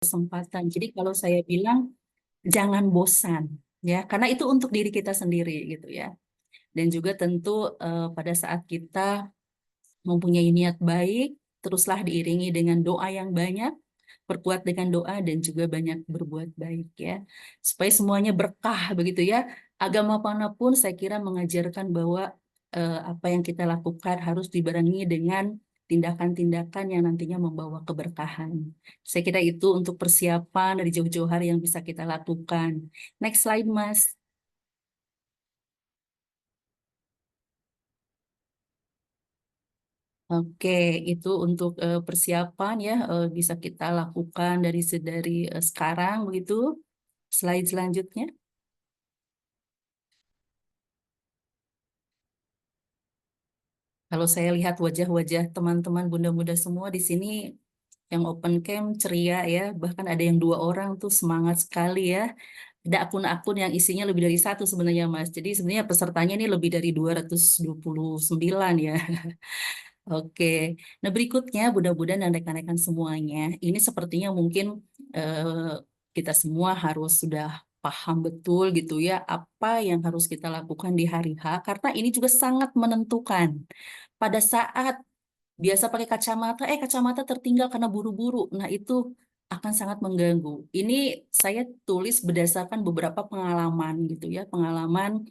kesempatan. Jadi kalau saya bilang jangan bosan ya, karena itu untuk diri kita sendiri gitu ya. Dan juga tentu pada saat kita mempunyai niat baik, teruslah diiringi dengan doa yang banyak, perkuat dengan doa dan juga banyak berbuat baik ya. Supaya semuanya berkah begitu ya. Agama manapun saya kira mengajarkan bahwa apa yang kita lakukan harus dibarengi dengan tindakan-tindakan yang nantinya membawa keberkahan. Saya kira itu untuk persiapan dari jauh-jauh hari yang bisa kita lakukan. Next slide, Mas. Oke, itu untuk persiapan ya bisa kita lakukan dari sekarang begitu. Slide selanjutnya. Kalau saya lihat wajah-wajah teman-teman bunda-bunda semua di sini yang open cam ceria ya, bahkan ada yang 2 orang tuh semangat sekali ya. Ada akun-akun yang isinya lebih dari satu sebenarnya Mas. Jadi sebenarnya pesertanya ini lebih dari 229 ya. Oke, nah berikutnya Bunda-Bunda dan rekan-rekan semuanya, ini sepertinya mungkin eh, kita semua harus sudah paham betul gitu ya apa yang harus kita lakukan di hari H karena ini juga sangat menentukan. Pada saat biasa pakai kacamata, kacamata tertinggal karena buru-buru, nah itu akan sangat mengganggu. Ini saya tulis berdasarkan beberapa pengalaman gitu ya, pengalaman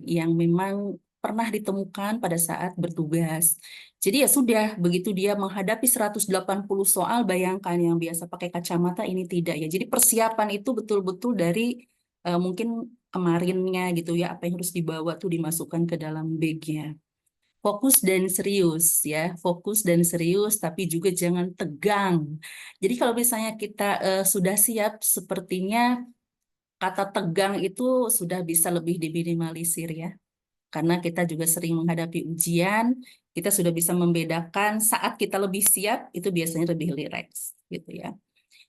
yang memang pernah ditemukan pada saat bertugas. Jadi ya sudah, begitu dia menghadapi 180 soal, bayangkan yang biasa pakai kacamata ini tidak ya. Jadi persiapan itu betul-betul dari mungkin kemarinnya gitu ya, apa yang harus dibawa tuh dimasukkan ke dalam bag-nya. Fokus dan serius ya, fokus dan serius, tapi juga jangan tegang. Jadi kalau misalnya kita sudah siap, sepertinya kata tegang itu sudah bisa lebih diminimalisir ya. Karena kita juga sering menghadapi ujian, kita sudah bisa membedakan saat kita lebih siap, itu biasanya lebih rileks gitu ya.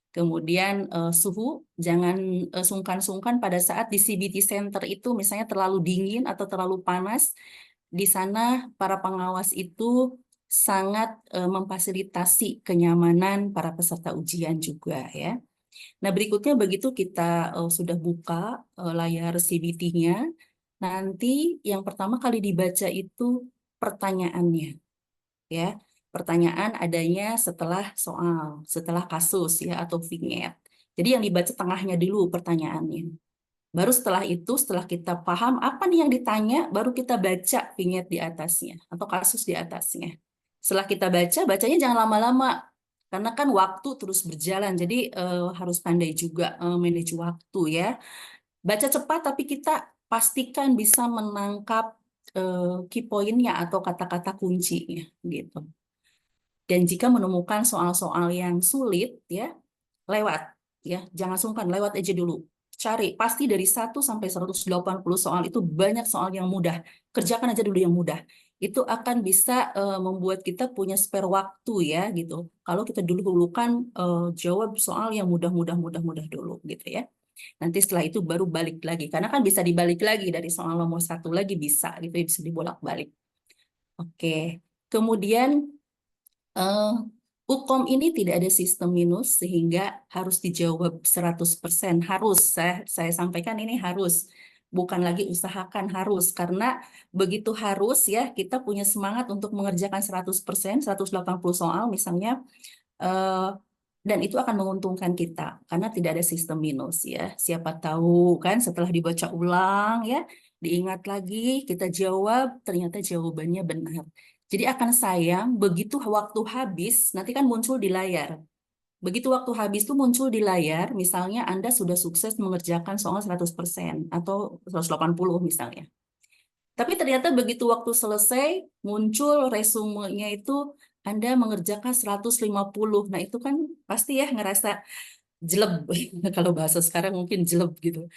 Kemudian suhu, jangan sungkan-sungkan pada saat di CBT Center itu misalnya terlalu dingin atau terlalu panas, di sana para pengawas itu sangat memfasilitasi kenyamanan para peserta ujian juga ya. Nah, berikutnya begitu kita sudah buka layar CBT-nya, nanti yang pertama kali dibaca itu pertanyaannya ya. Pertanyaan adanya setelah soal, setelah kasus ya atau vignette. Jadi yang dibaca tengahnya dulu pertanyaannya. Baru setelah itu, setelah kita paham apa nih yang ditanya, baru kita baca vignette di atasnya atau kasus di atasnya. Setelah kita baca, bacanya jangan lama-lama karena kan waktu terus berjalan. Jadi harus pandai juga manage waktu ya. Baca cepat tapi kita pastikan bisa menangkap key point-nya atau kata-kata kuncinya gitu. Dan jika menemukan soal-soal yang sulit ya, lewat ya, jangan sungkan, lewat aja dulu. Cari, pasti dari 1 sampai 180 soal itu banyak soal yang mudah. Kerjakan aja dulu yang mudah. Itu akan bisa membuat kita punya spare waktu ya gitu. Kalau kita dulu kan jawab soal yang mudah-mudah dulu gitu ya. Nanti setelah itu baru balik lagi. Karena kan bisa dibalik lagi dari soal nomor satu lagi bisa gitu ya, bisa dibolak-balik. Oke. Kemudian Eh, Hukum ini tidak ada sistem minus sehingga harus dijawab 100%. Harus, saya sampaikan ini harus. Bukan lagi usahakan, harus. Karena begitu harus ya, kita punya semangat untuk mengerjakan 100%, 180 soal misalnya, eh, dan itu akan menguntungkan kita karena tidak ada sistem minus ya. Siapa tahu kan setelah dibaca ulang ya, diingat lagi, kita jawab, ternyata jawabannya benar. Jadi akan sayang begitu waktu habis, nanti kan muncul di layar. Begitu waktu habis tuh muncul di layar, misalnya Anda sudah sukses mengerjakan soal 100% atau 180 misalnya. Tapi ternyata begitu waktu selesai, muncul resumenya itu Anda mengerjakan 150. Nah, itu kan pasti ya ngerasa jelek. Kalau bahasa sekarang mungkin jelek gitu.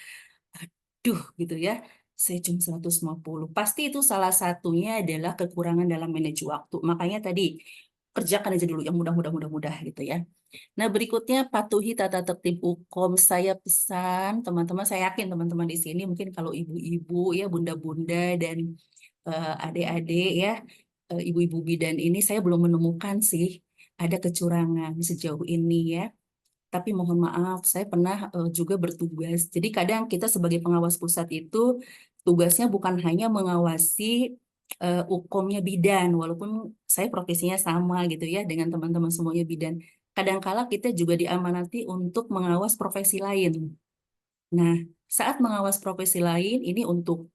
Aduh, gitu ya. Saya cuma 150. Pasti itu salah satunya adalah kekurangan dalam manage waktu. Makanya tadi kerjakan aja dulu yang mudah-mudah gitu ya. Nah, berikutnya patuhi tata tertib hukum. Saya pesan, teman-teman, saya yakin teman-teman di sini mungkin kalau ibu-ibu ya, bunda-bunda dan adik-adik ya, ibu-ibu bidan ini saya belum menemukan sih ada kecurangan sejauh ini ya. tapi mohon maaf, saya pernah juga bertugas. Jadi kadang kita sebagai pengawas pusat itu tugasnya bukan hanya mengawasi UKOM-nya bidan, walaupun saya profesinya sama gitu ya dengan teman-teman semuanya bidan. Kadangkala kita juga diamanati untuk mengawas profesi lain. Nah, saat mengawas profesi lain, ini untuk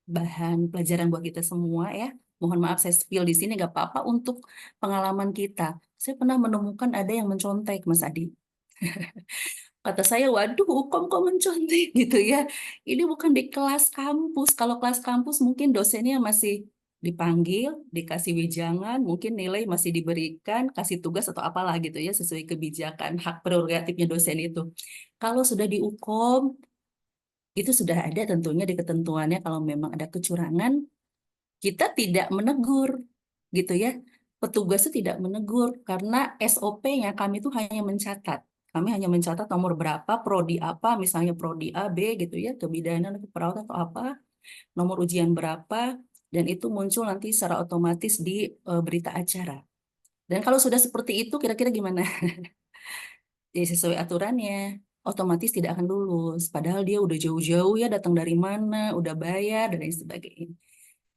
bahan pelajaran buat kita semua ya. Mohon maaf saya spill di sini nggak apa-apa untuk pengalaman kita. Saya pernah menemukan ada yang mencontek, Mas Adi. Kata saya, waduh, hukum kok mencontek gitu ya. Ini bukan di kelas kampus. Kalau kelas kampus mungkin dosennya masih dipanggil, dikasih wejangan, mungkin nilai masih diberikan, kasih tugas atau apalah gitu ya, sesuai kebijakan, hak prerogatifnya dosen itu. Kalau sudah dihukum, itu sudah ada tentunya di ketentuannya kalau memang ada kecurangan, kita tidak menegur gitu ya. Petugas itu tidak menegur karena SOP-nya kami itu hanya mencatat. Kami hanya mencatat nomor berapa, prodi apa, misalnya prodi A, B gitu ya, kebidanan, keperawatan atau apa, nomor ujian berapa, dan itu muncul nanti secara otomatis di berita acara. Dan kalau sudah seperti itu, kira-kira gimana? Ya, sesuai aturannya, otomatis tidak akan lulus. Padahal dia udah jauh-jauh ya, datang dari mana, udah bayar, dan lain sebagainya.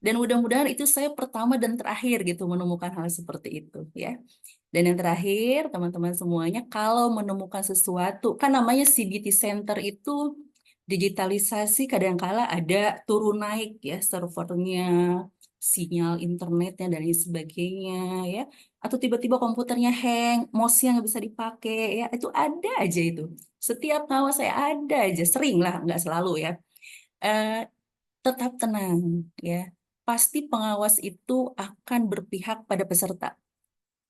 Dan mudah-mudahan itu saya pertama dan terakhir gitu menemukan hal seperti itu ya. Dan yang terakhir, teman-teman semuanya, kalau menemukan sesuatu, kan namanya CBT Center itu digitalisasi kadangkala ada turun naik ya servernya, sinyal internetnya dan lain sebagainya ya. Atau tiba-tiba komputernya hang, mouse-nya nggak bisa dipakai ya. Itu ada aja itu. Setiap ngawas saya ada aja, sering lah, nggak selalu ya. Eh, Tetap tenang ya. Pasti pengawas itu akan berpihak pada peserta.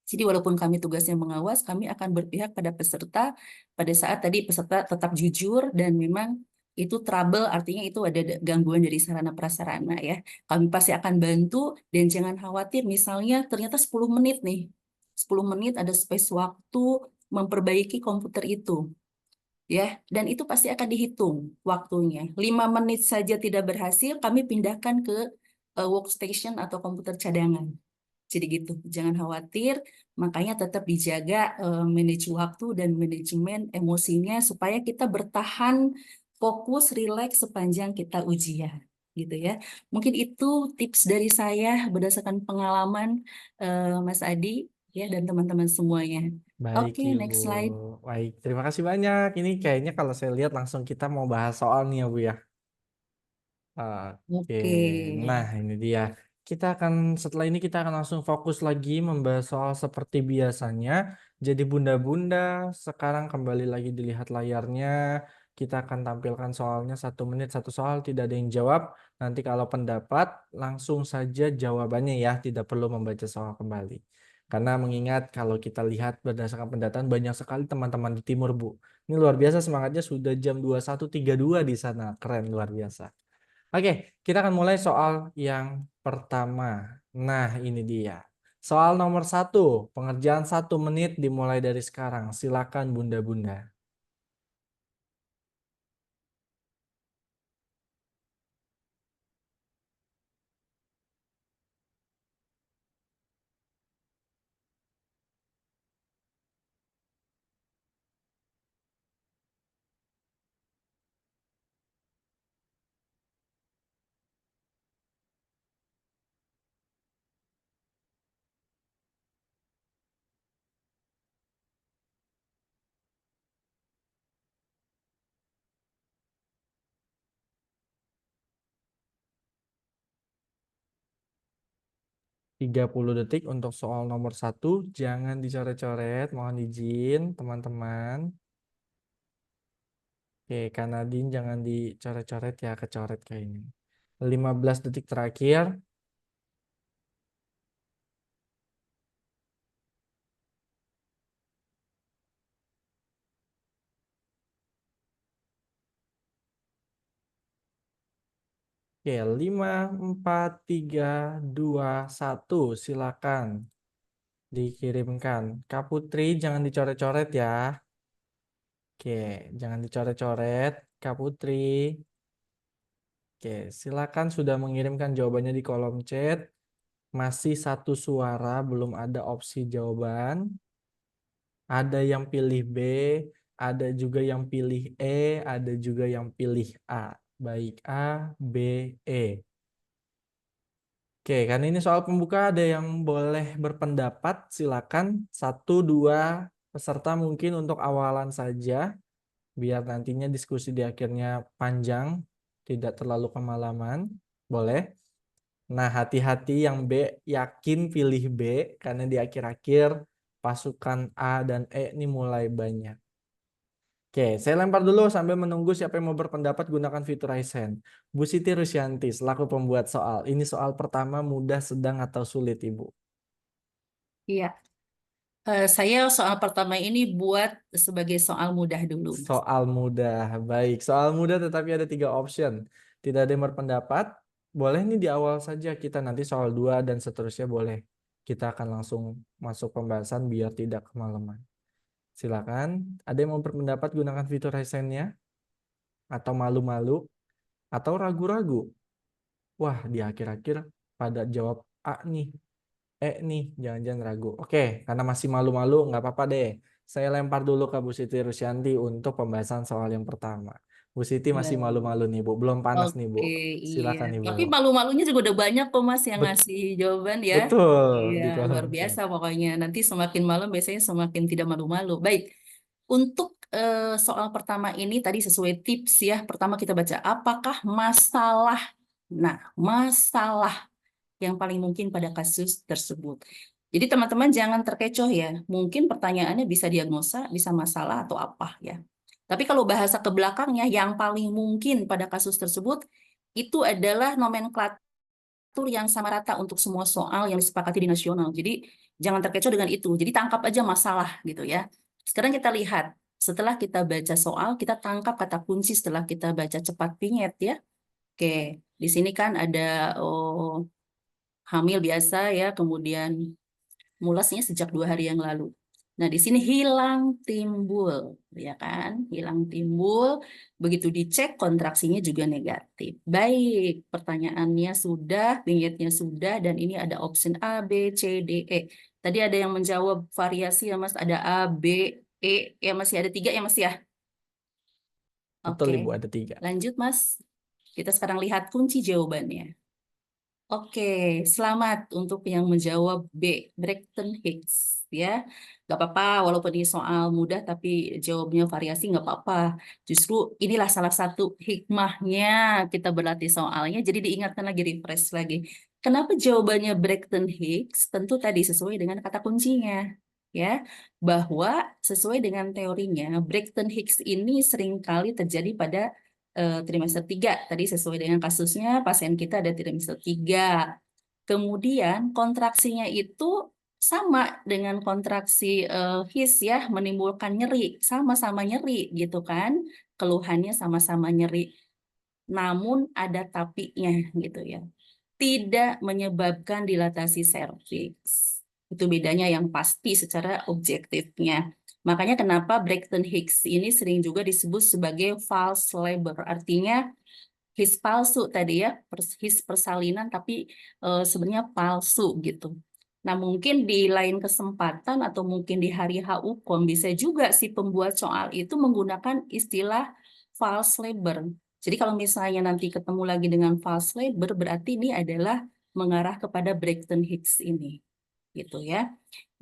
Jadi walaupun kami tugasnya mengawas, kami akan berpihak pada peserta pada saat tadi peserta tetap jujur dan memang itu trouble artinya itu ada gangguan dari sarana prasarana ya. Kami pasti akan bantu dan jangan khawatir misalnya ternyata 10 menit nih. 10 menit ada space waktu memperbaiki komputer itu ya dan itu pasti akan dihitung waktunya. 5 menit saja tidak berhasil, kami pindahkan ke workstation atau komputer cadangan. Jadi gitu, jangan khawatir, makanya tetap dijaga manage waktu dan manajemen emosinya supaya kita bertahan fokus, rileks sepanjang kita ujian, gitu ya. Mungkin itu tips dari saya berdasarkan pengalaman Mas Adi ya dan teman-teman semuanya. Baik, Oke, Ibu. next slide. Baik, terima kasih banyak. Ini kayaknya kalau saya lihat langsung kita mau bahas soal nih ya, Bu ya. Oke, Oke. nah ini dia. Kita akan setelah ini kita akan langsung fokus lagi membahas soal seperti biasanya. Jadi bunda-bunda, sekarang kembali lagi dilihat layarnya. Kita akan tampilkan soalnya 1 menit satu soal, tidak ada yang jawab. Nanti kalau pendapat langsung saja jawabannya ya, tidak perlu membaca soal kembali. Karena mengingat kalau kita lihat berdasarkan pendataan banyak sekali teman-teman di timur, Bu. Ini luar biasa semangatnya sudah jam 21.32 di sana. Keren luar biasa. Oke, kita akan mulai soal yang pertama. Nah, ini dia. Soal nomor 1, pengerjaan 1 menit dimulai dari sekarang. Silakan bunda-bunda. 30 detik untuk soal nomor 1. Jangan dicoret-coret, mohon izin teman-teman. Oke, Kak Nadine jangan dicoret-coret ya, kecoret kayak ini. 15 detik terakhir. Oke, 5, 4, 3, 2, 1. Silakan dikirimkan. Kak Putri jangan dicoret-coret ya. Oke, jangan dicoret-coret. Kak Putri. Oke, silakan sudah mengirimkan jawabannya di kolom chat. Masih satu suara, belum ada opsi jawaban. Ada yang pilih B, Ada juga yang pilih E, ada juga yang pilih A. Baik A, B, E. Oke, karena ini soal pembuka, ada yang boleh berpendapat, silakan. Satu, dua peserta mungkin untuk awalan saja, biar nantinya diskusi di akhirnya panjang, tidak terlalu kemalaman. Boleh? Nah, hati-hati yang B, yakin pilih B, karena di akhir-akhir pasukan A dan E ini mulai banyak. Oke, saya lempar dulu sambil menunggu siapa yang mau berpendapat gunakan fitur raise hand. Bu Siti Rusyanti, selaku pembuat soal. Ini soal pertama mudah, sedang, atau sulit, Ibu? Iya. Saya soal pertama ini buat sebagai soal mudah dulu, Mas. Soal mudah, baik. Soal mudah tetapi ada 3 option. Tidak ada yang berpendapat, boleh nih di awal saja kita nanti soal 2 dan seterusnya boleh. Kita akan langsung masuk pembahasan biar tidak kemalaman. Silakan. Ada yang mau berpendapat gunakan fitur raise hand-nya? Atau malu-malu? Atau ragu-ragu? Wah, di akhir-akhir pada jawab A nih. Nih, jangan-jangan ragu. Oke, karena masih malu-malu, nggak apa-apa deh. Saya lempar dulu ke Bu Siti Rusyanti untuk pembahasan soal yang pertama. Bu Siti masih Baik. malu-malu nih, Bu. Belum panas nih, Oke, Bu. iya. Silakan, Ibu. Tapi malu-malunya juga udah banyak kok Mas yang Bet- ngasih jawaban ya. betul Iya, di luar kolom chat. biasa pokoknya. Nanti semakin malam biasanya semakin tidak malu-malu. Baik, untuk soal pertama ini tadi sesuai tips ya. Pertama kita baca, apakah masalah? Nah, masalah yang paling mungkin pada kasus tersebut. Jadi teman-teman jangan terkecoh ya. Mungkin pertanyaannya bisa diagnosa, bisa masalah atau apa ya. Tapi kalau bahasa ke belakangnya yang paling mungkin pada kasus tersebut itu adalah nomenklatur yang sama rata untuk semua soal yang disepakati di nasional. Jadi jangan terkecoh dengan itu. Jadi tangkap aja masalah gitu ya. Sekarang kita lihat, setelah kita baca soal, kita tangkap kata kunci setelah kita baca cepat pinget ya. Oke, di sini kan ada hamil biasa ya, kemudian mulasnya sejak 2 hari yang lalu. Nah, di sini hilang timbul, ya kan? Hilang timbul, begitu dicek kontraksinya juga negatif. Baik, pertanyaannya sudah, pingetnya sudah, dan ini ada option A, B, C, D, E. Tadi ada yang menjawab variasi ya Mas, ada A, B, E, ya masih ada 3 ya Mas ya? Betul, Oke, Ibu, ada 3. lanjut Mas. Kita sekarang lihat kunci jawabannya. Oke, selamat untuk yang menjawab B, Braxton Hicks ya. Gak apa-apa, walaupun ini soal mudah tapi jawabnya variasi nggak apa-apa. Justru inilah salah satu hikmahnya kita berlatih soalnya. Jadi diingatkan lagi, refresh lagi. Kenapa jawabannya Braxton Hicks? Tentu tadi sesuai dengan kata kuncinya ya, bahwa sesuai dengan teorinya Braxton Hicks ini seringkali terjadi pada trimester 3. Tadi sesuai dengan kasusnya, pasien kita ada trimester 3. Kemudian kontraksinya itu sama dengan kontraksi his ya, menimbulkan nyeri, sama-sama nyeri gitu kan. Keluhannya sama-sama nyeri. Namun ada tapinya gitu ya. Tidak menyebabkan dilatasi serviks. Itu bedanya yang pasti secara objektifnya. Makanya kenapa Braxton Hicks ini sering juga disebut sebagai false labor. Artinya his palsu tadi ya, his persalinan tapi sebenarnya palsu gitu. Nah, mungkin di lain kesempatan atau mungkin di hari HUKOM bisa juga si pembuat soal itu menggunakan istilah false labor. Jadi kalau misalnya nanti ketemu lagi dengan false labor berarti ini adalah mengarah kepada Braxton Hicks ini gitu ya.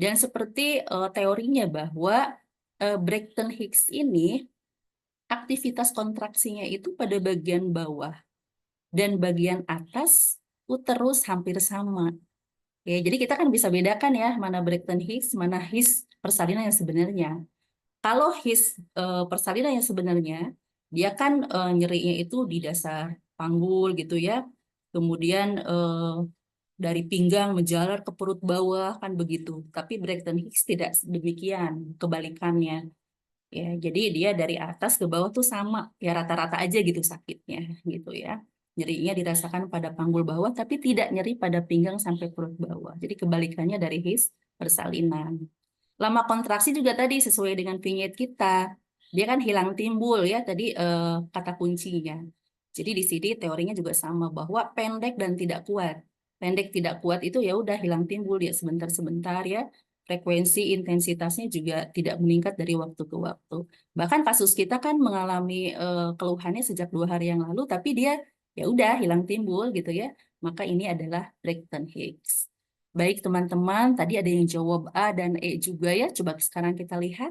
Dan seperti teorinya bahwa Braxton Hicks ini aktivitas kontraksinya itu pada bagian bawah dan bagian atas uterus hampir sama. Ya, jadi kita kan bisa bedakan ya mana Braxton Hicks, mana His persalinan yang sebenarnya. Kalau His persalinan yang sebenarnya, dia kan nyerinya itu di dasar panggul gitu ya. Kemudian dari pinggang menjalar ke perut bawah kan begitu. Tapi Braxton Hicks tidak demikian, kebalikannya. Ya, jadi dia dari atas ke bawah tuh sama, ya rata-rata aja gitu sakitnya, gitu ya. Nyerinya dirasakan pada panggul bawah, tapi tidak nyeri pada pinggang sampai perut bawah. Jadi kebalikannya dari his persalinan. Lama kontraksi juga tadi sesuai dengan vignette kita. Dia kan hilang timbul ya tadi kata kuncinya. Jadi di sini teorinya juga sama bahwa pendek dan tidak kuat. Pendek tidak kuat itu ya udah hilang timbul dia sebentar-sebentar ya. frekuensi intensitasnya juga tidak meningkat dari waktu ke waktu. Bahkan kasus kita kan mengalami keluhannya sejak 2 hari yang lalu, tapi dia ya udah hilang timbul gitu ya. Maka ini adalah Brayton Hicks. Baik teman-teman, tadi ada yang jawab A dan E juga ya. Coba sekarang kita lihat.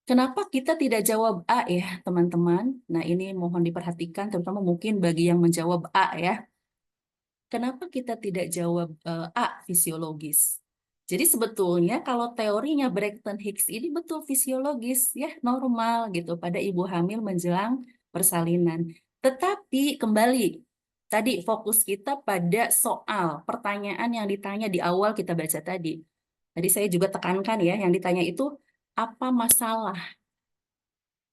Kenapa kita tidak jawab A ya, teman-teman? Nah, ini mohon diperhatikan, terutama mungkin bagi yang menjawab A ya. Kenapa kita tidak jawab A, fisiologis? Jadi sebetulnya kalau teorinya Brayton Hicks ini betul fisiologis ya, normal gitu pada ibu hamil menjelang persalinan. Tetapi kembali, tadi fokus kita pada soal pertanyaan yang ditanya di awal kita baca tadi. Tadi saya juga tekankan ya, yang ditanya itu apa masalah?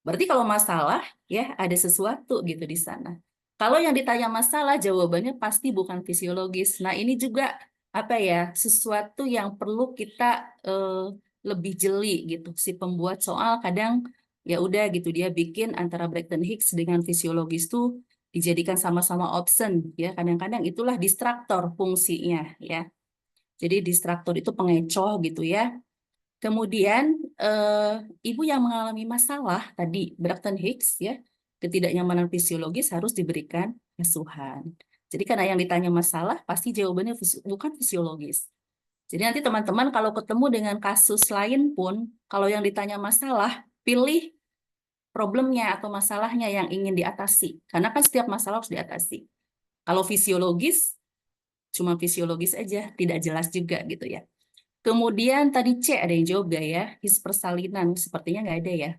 Berarti kalau masalah, ya ada sesuatu gitu di sana. Kalau yang ditanya masalah, jawabannya pasti bukan fisiologis. Nah, ini juga apa ya, sesuatu yang perlu kita lebih jeli gitu. Si pembuat soal kadang ya udah gitu dia bikin antara Brayton Hicks dengan fisiologis tuh dijadikan sama-sama option ya. Kadang-kadang itulah distraktor fungsinya ya. Jadi distraktor itu pengecoh gitu ya. Kemudian ibu yang mengalami masalah tadi Brayton Hicks ya, ketidaknyamanan fisiologis harus diberikan asuhan. Jadi karena yang ditanya masalah pasti jawabannya bukan fisiologis. Jadi nanti teman-teman kalau ketemu dengan kasus lain pun kalau yang ditanya masalah pilih problemnya atau masalahnya yang ingin diatasi. Karena kan setiap masalah harus diatasi. Kalau fisiologis cuma fisiologis aja, tidak jelas juga gitu ya. Kemudian tadi C ada yang jawab gak ya? His persalinan, sepertinya nggak ada ya.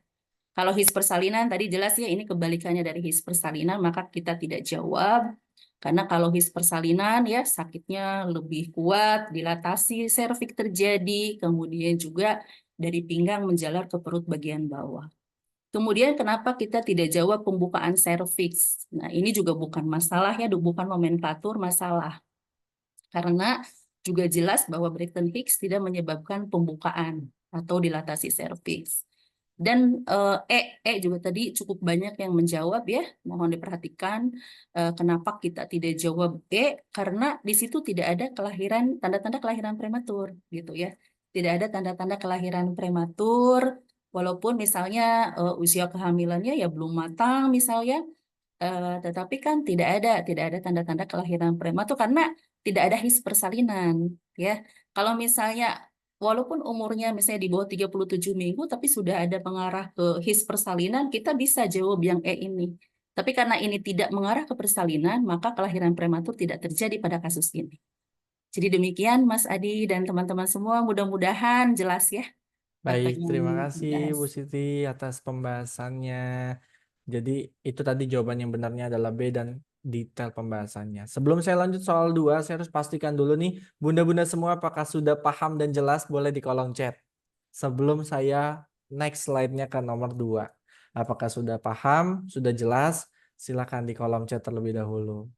Kalau his persalinan tadi jelas ya ini kebalikannya dari his persalinan, maka kita tidak jawab. Karena kalau his persalinan ya sakitnya lebih kuat, dilatasi serviks terjadi, kemudian juga dari pinggang menjalar ke perut bagian bawah. Kemudian kenapa kita tidak jawab pembukaan serviks? Nah ini juga bukan masalah ya, bukan nomenklatur masalah. Karena juga jelas bahwa Brayton Hicks tidak menyebabkan pembukaan atau dilatasi serviks. Dan juga tadi cukup banyak yang menjawab ya, mohon diperhatikan kenapa kita tidak jawab E, karena di situ tidak ada kelahiran, tanda-tanda kelahiran prematur gitu ya. Tidak ada tanda-tanda kelahiran prematur, walaupun misalnya usia kehamilannya ya belum matang misalnya, tetapi kan tidak ada tanda-tanda kelahiran prematur karena tidak ada his persalinan ya. Kalau misalnya walaupun umurnya misalnya di bawah 37 minggu tapi sudah ada mengarah ke his persalinan, kita bisa jawab yang E ini. Tapi karena ini tidak mengarah ke persalinan, maka kelahiran prematur tidak terjadi pada kasus ini. Jadi demikian Mas Adi dan teman-teman semua, mudah-mudahan jelas ya apa Baik, yang terima kasih dibahas. Bu Siti atas pembahasannya. Jadi itu tadi jawaban yang benarnya adalah B dan detail pembahasannya. Sebelum saya lanjut soal 2, saya harus pastikan dulu nih, bunda-bunda semua apakah sudah paham dan jelas boleh di kolom chat. Sebelum saya next slide-nya ke nomor 2. Apakah sudah paham, sudah jelas? Silakan di kolom chat terlebih dahulu.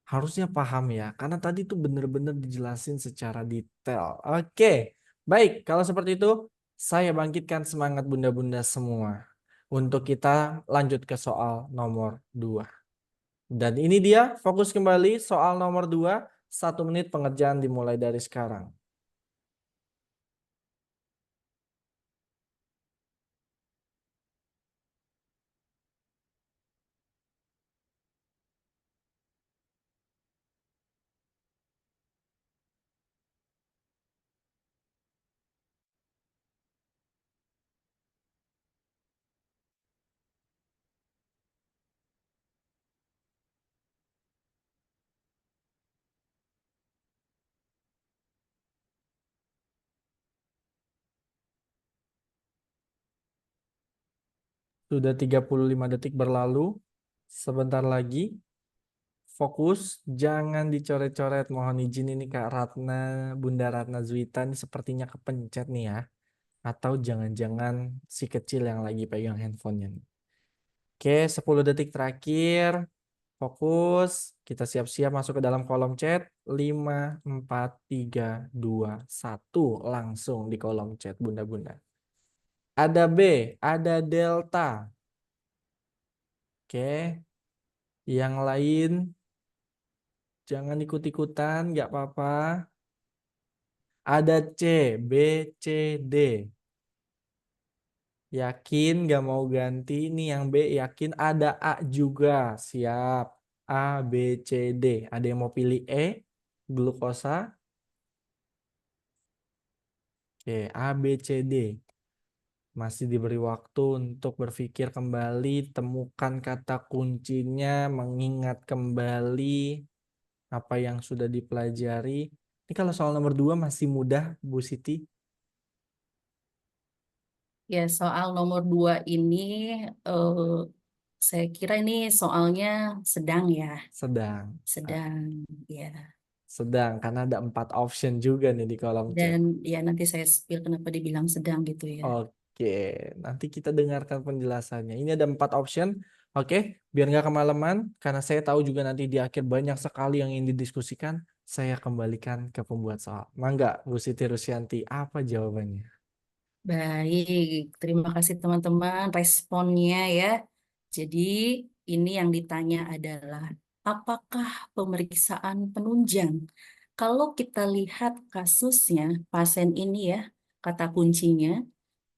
Harusnya paham ya, karena tadi tuh bener-bener dijelasin secara detail. Oke, baik. Kalau seperti itu, saya bangkitkan semangat bunda-bunda semua. Untuk kita lanjut ke soal nomor 2. Dan ini dia, fokus kembali soal nomor 2. 1 menit pengerjaan dimulai dari sekarang. Sudah 35 detik berlalu. Sebentar lagi. Fokus, jangan dicoret-coret. Mohon izin ini Kak Ratna, Bunda Ratna Zuita ini sepertinya kepencet nih ya. Atau jangan-jangan si kecil yang lagi pegang handphonenya nih. Oke, 10 detik terakhir. Fokus, kita siap-siap masuk ke dalam kolom chat. 5, 4, 3, 2, 1. Langsung di kolom chat bunda-bunda. Ada B, ada delta. Oke, yang lain jangan ikut-ikutan, nggak apa-apa. Ada C, B, C, D. Yakin gak mau ganti? Ini yang B yakin. Ada A juga. Siap. A, B, C, D. Ada yang mau pilih E? Glukosa. Oke, A, B, C, D. Masih diberi waktu untuk berpikir kembali, temukan kata kuncinya, mengingat kembali apa yang sudah dipelajari. Ini kalau soal nomor 2 masih mudah, Bu Siti. Ya, soal nomor 2 ini eh, saya kira ini soalnya sedang ya, Sedang. Ah, sedang ya. sedang, karena ada 4 option juga nih di kolom chat. Dan ya nanti saya spill kenapa dibilang sedang gitu ya. Oke, nanti kita dengarkan penjelasannya. Ini ada 4 option. Oke, biar nggak kemalaman, karena saya tahu juga nanti di akhir banyak sekali yang ingin didiskusikan, saya kembalikan ke pembuat soal. Mangga, Bu Siti Rusyanti, apa jawabannya? Baik, terima kasih teman-teman responnya ya. Jadi ini yang ditanya adalah apakah pemeriksaan penunjang? Kalau kita lihat kasusnya pasien ini ya, kata kuncinya.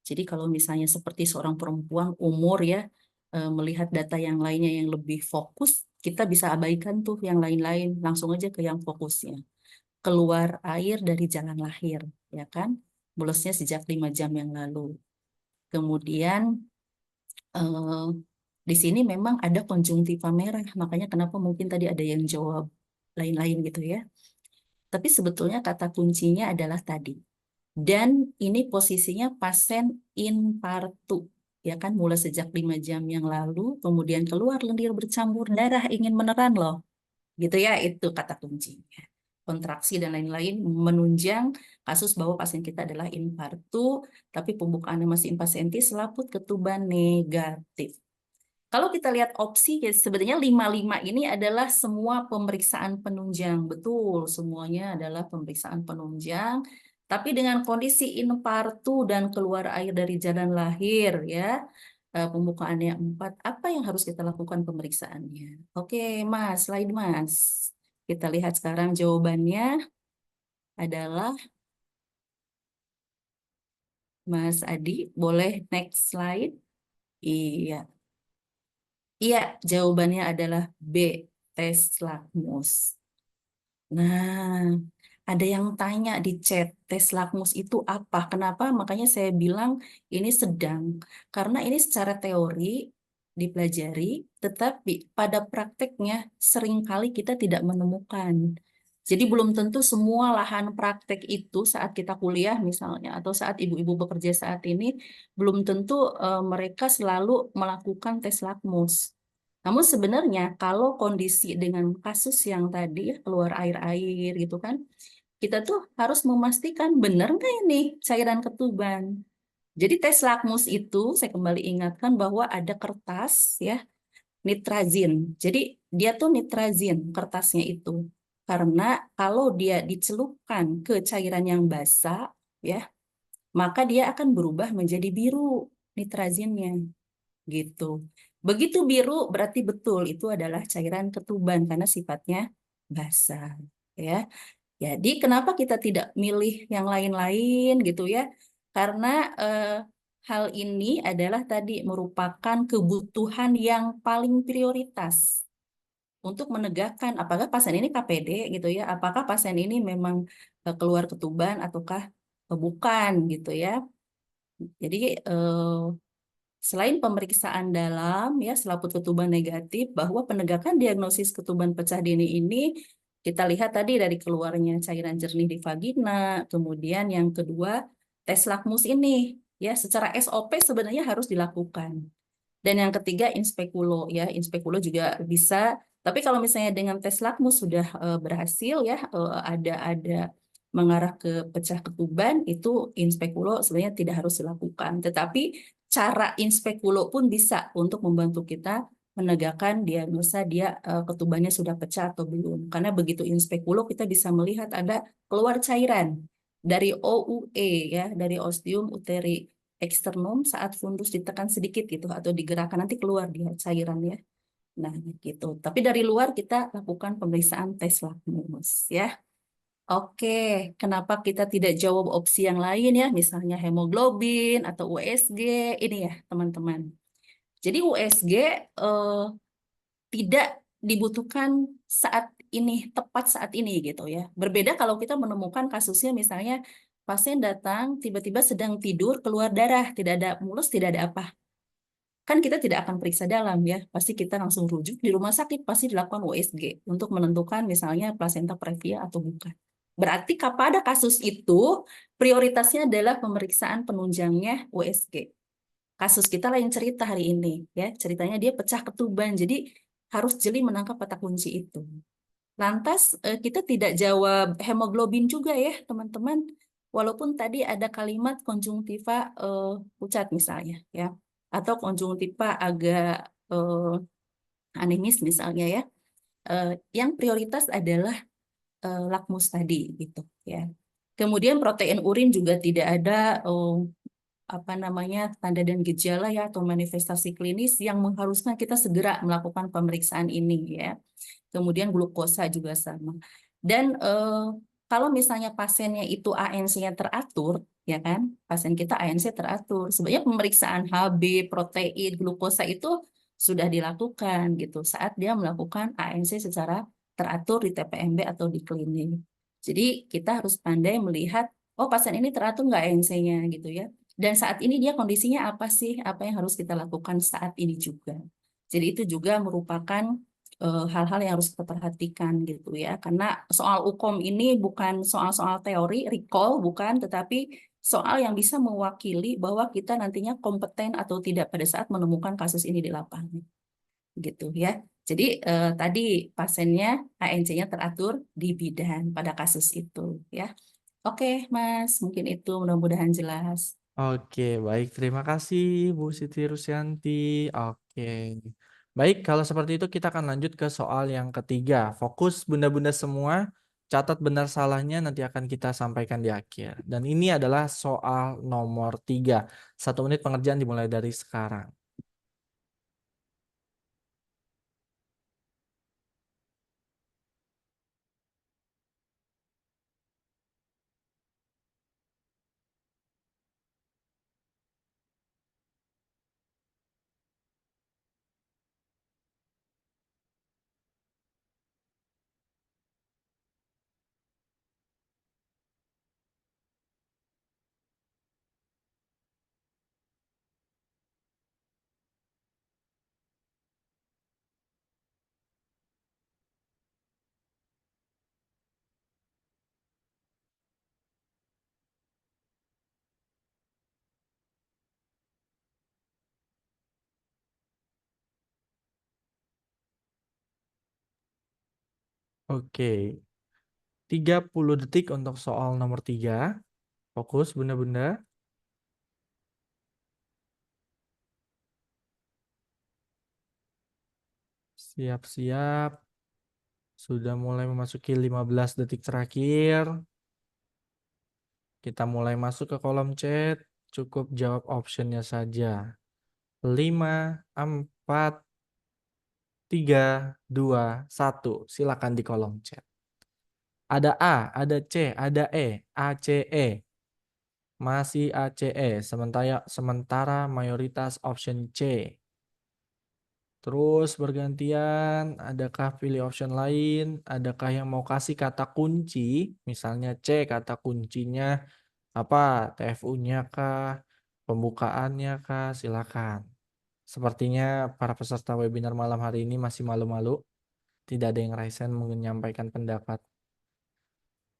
Jadi kalau misalnya seperti seorang perempuan umur ya, melihat data yang lainnya yang lebih fokus, kita bisa abaikan tuh yang lain-lain, langsung aja ke yang fokusnya. Keluar air dari jalan lahir, ya kan? Bolosnya sejak 5 jam yang lalu. Kemudian eh, di sini memang ada konjungtiva merah, makanya kenapa mungkin tadi ada yang jawab lain-lain gitu ya. Tapi sebetulnya kata kuncinya adalah tadi. Dan ini posisinya pasien infartu, ya kan mulai sejak 5 jam yang lalu, kemudian keluar lendir bercampur darah ingin meneran loh, gitu ya itu kata kuncinya. Kontraksi dan lain-lain menunjang kasus bahwa pasien kita adalah infartu, tapi pembukaannya masih 4 cm, selaput ketuban negatif. Kalau kita lihat opsi, ya sebenarnya 55 ini adalah semua pemeriksaan penunjang. Betul, semuanya adalah pemeriksaan penunjang. Tapi dengan kondisi infartu dan keluar air dari jalan lahir, ya, pembukaannya 4, apa yang harus kita lakukan pemeriksaannya? Oke, Mas, slide Mas. Kita lihat sekarang jawabannya adalah Mas Adi. Boleh next slide? Iya. Iya, jawabannya adalah B, tes lakmus. Nah, ada yang tanya di chat, tes lakmus itu apa? Kenapa? Makanya saya bilang ini sedang. Karena ini secara teori dipelajari, tetapi pada prakteknya seringkali kita tidak menemukan. Jadi belum tentu semua lahan praktek itu saat kita kuliah misalnya, atau saat ibu-ibu bekerja saat ini, belum tentu mereka selalu melakukan tes lakmus. Namun sebenarnya kalau kondisi dengan kasus yang tadi ya, keluar air-air gitu kan, kita tuh harus memastikan benar nggak ini cairan ketuban. Jadi tes lakmus itu saya kembali ingatkan bahwa ada kertas ya, nitrazin. Jadi dia tuh nitrazin kertasnya itu. Karena kalau dia dicelupkan ke cairan yang basah ya, maka dia akan berubah menjadi biru nitrazinnya gitu. Begitu biru berarti betul itu adalah cairan ketuban karena sifatnya basah ya. Jadi kenapa kita tidak milih yang lain-lain gitu ya? Karena eh, hal ini adalah tadi merupakan kebutuhan yang paling prioritas untuk menegakkan apakah pasien ini KPD gitu ya, apakah pasien ini memang keluar ketuban ataukah bukan gitu ya. Jadi selain pemeriksaan dalam ya selaput ketuban negatif, bahwa penegakan diagnosis ketuban pecah dini ini kita lihat tadi dari keluarnya cairan jernih di vagina, kemudian yang kedua tes lakmus ini ya secara SOP sebenarnya harus dilakukan. Dan yang ketiga inspekulo ya, inspekulo juga bisa. Tapi kalau misalnya dengan tes lakmus sudah berhasil ya ada mengarah ke pecah ketuban itu inspekulo sebenarnya tidak harus dilakukan. Tetapi cara inspekulo pun bisa untuk membantu kita menegakkan diagnosa dia ketubannya sudah pecah atau belum. Karena begitu inspekulo kita bisa melihat ada keluar cairan dari OUE ya, dari ostium uteri eksternum saat fundus ditekan sedikit gitu atau digerakkan nanti keluar dia cairan ya. Nah, gitu. Tapi dari luar kita lakukan pemeriksaan tes lakmus ya. Oke, kenapa kita tidak jawab opsi yang lain ya, misalnya hemoglobin atau USG, ini ya teman-teman. Jadi USG tidak dibutuhkan saat ini, tepat saat ini gitu ya. Berbeda kalau kita menemukan kasusnya misalnya pasien datang tiba-tiba sedang tidur keluar darah, tidak ada mulus, tidak ada apa. Kan kita tidak akan periksa dalam ya, pasti kita langsung rujuk di rumah sakit, pasti dilakukan USG untuk menentukan misalnya plasenta previa atau bukan. Berarti pada kasus itu prioritasnya adalah pemeriksaan penunjangnya USG. Kasus kita lain cerita hari ini ya, ceritanya dia pecah ketuban, jadi harus jeli menangkap kata kunci itu. Lantas kita tidak jawab hemoglobin juga ya teman-teman, walaupun tadi ada kalimat konjungtiva pucat misalnya ya, atau konjungtiva agak anemis misalnya ya. Yang prioritas adalah lakmus tadi gitu ya. Kemudian protein urin juga tidak ada apa namanya tanda dan gejala ya atau manifestasi klinis yang mengharuskan kita segera melakukan pemeriksaan ini ya. Kemudian glukosa juga sama. Dan kalau misalnya pasiennya itu ANC-nya teratur, ya kan, pasien kita ANC teratur. Sebenarnya pemeriksaan HB, protein, glukosa itu sudah dilakukan gitu saat dia melakukan ANC secara teratur di TPMB atau di klinik. Jadi kita harus pandai melihat, oh pasien ini teratur nggak ANC-nya gitu ya. Dan saat ini dia kondisinya apa sih? Apa yang harus kita lakukan saat ini juga. Jadi itu juga merupakan hal-hal yang harus kita perhatikan gitu ya. Karena soal UKOM ini bukan soal-soal teori, recall, bukan, tetapi soal yang bisa mewakili bahwa kita nantinya kompeten atau tidak pada saat menemukan kasus ini di lapangan. Gitu ya. Jadi tadi pasiennya ANC-nya teratur di bidan pada kasus itu ya. Oke, Mas, mungkin itu mudah-mudahan jelas. Oke, baik. Terima kasih Bu Siti Rusyanti. Oke. Baik, kalau seperti itu kita akan lanjut ke soal yang ketiga. Fokus bunda-bunda semua, catat benar salahnya nanti akan kita sampaikan di akhir. Dan ini adalah soal nomor 3. 1 menit pengerjaan dimulai dari sekarang. Oke, 30 detik untuk soal nomor 3. Fokus bunda-bunda. Siap-siap. Sudah mulai memasuki 15 detik terakhir. Kita mulai masuk ke kolom chat. Cukup jawab optionnya saja. 5, 4, 3, 2, 1. Silakan di kolom chat. Ada A, ada C, ada E. ACE. Masih ACE. Sementara mayoritas option C. Terus bergantian, adakah pilih option lain? Adakah yang mau kasih kata kunci? Misalnya C kata kuncinya apa? TFU-nya kah? Pembukaannya kah? Silakan. Sepertinya para peserta webinar malam hari ini masih malu-malu. Tidak ada yang raisen menyampaikan pendapat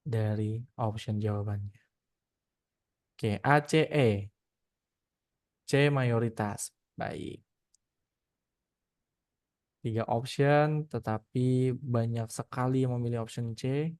dari option jawabannya. Oke, A, C, E. C mayoritas. Baik. 3 option, tetapi banyak sekali yang memilih option C.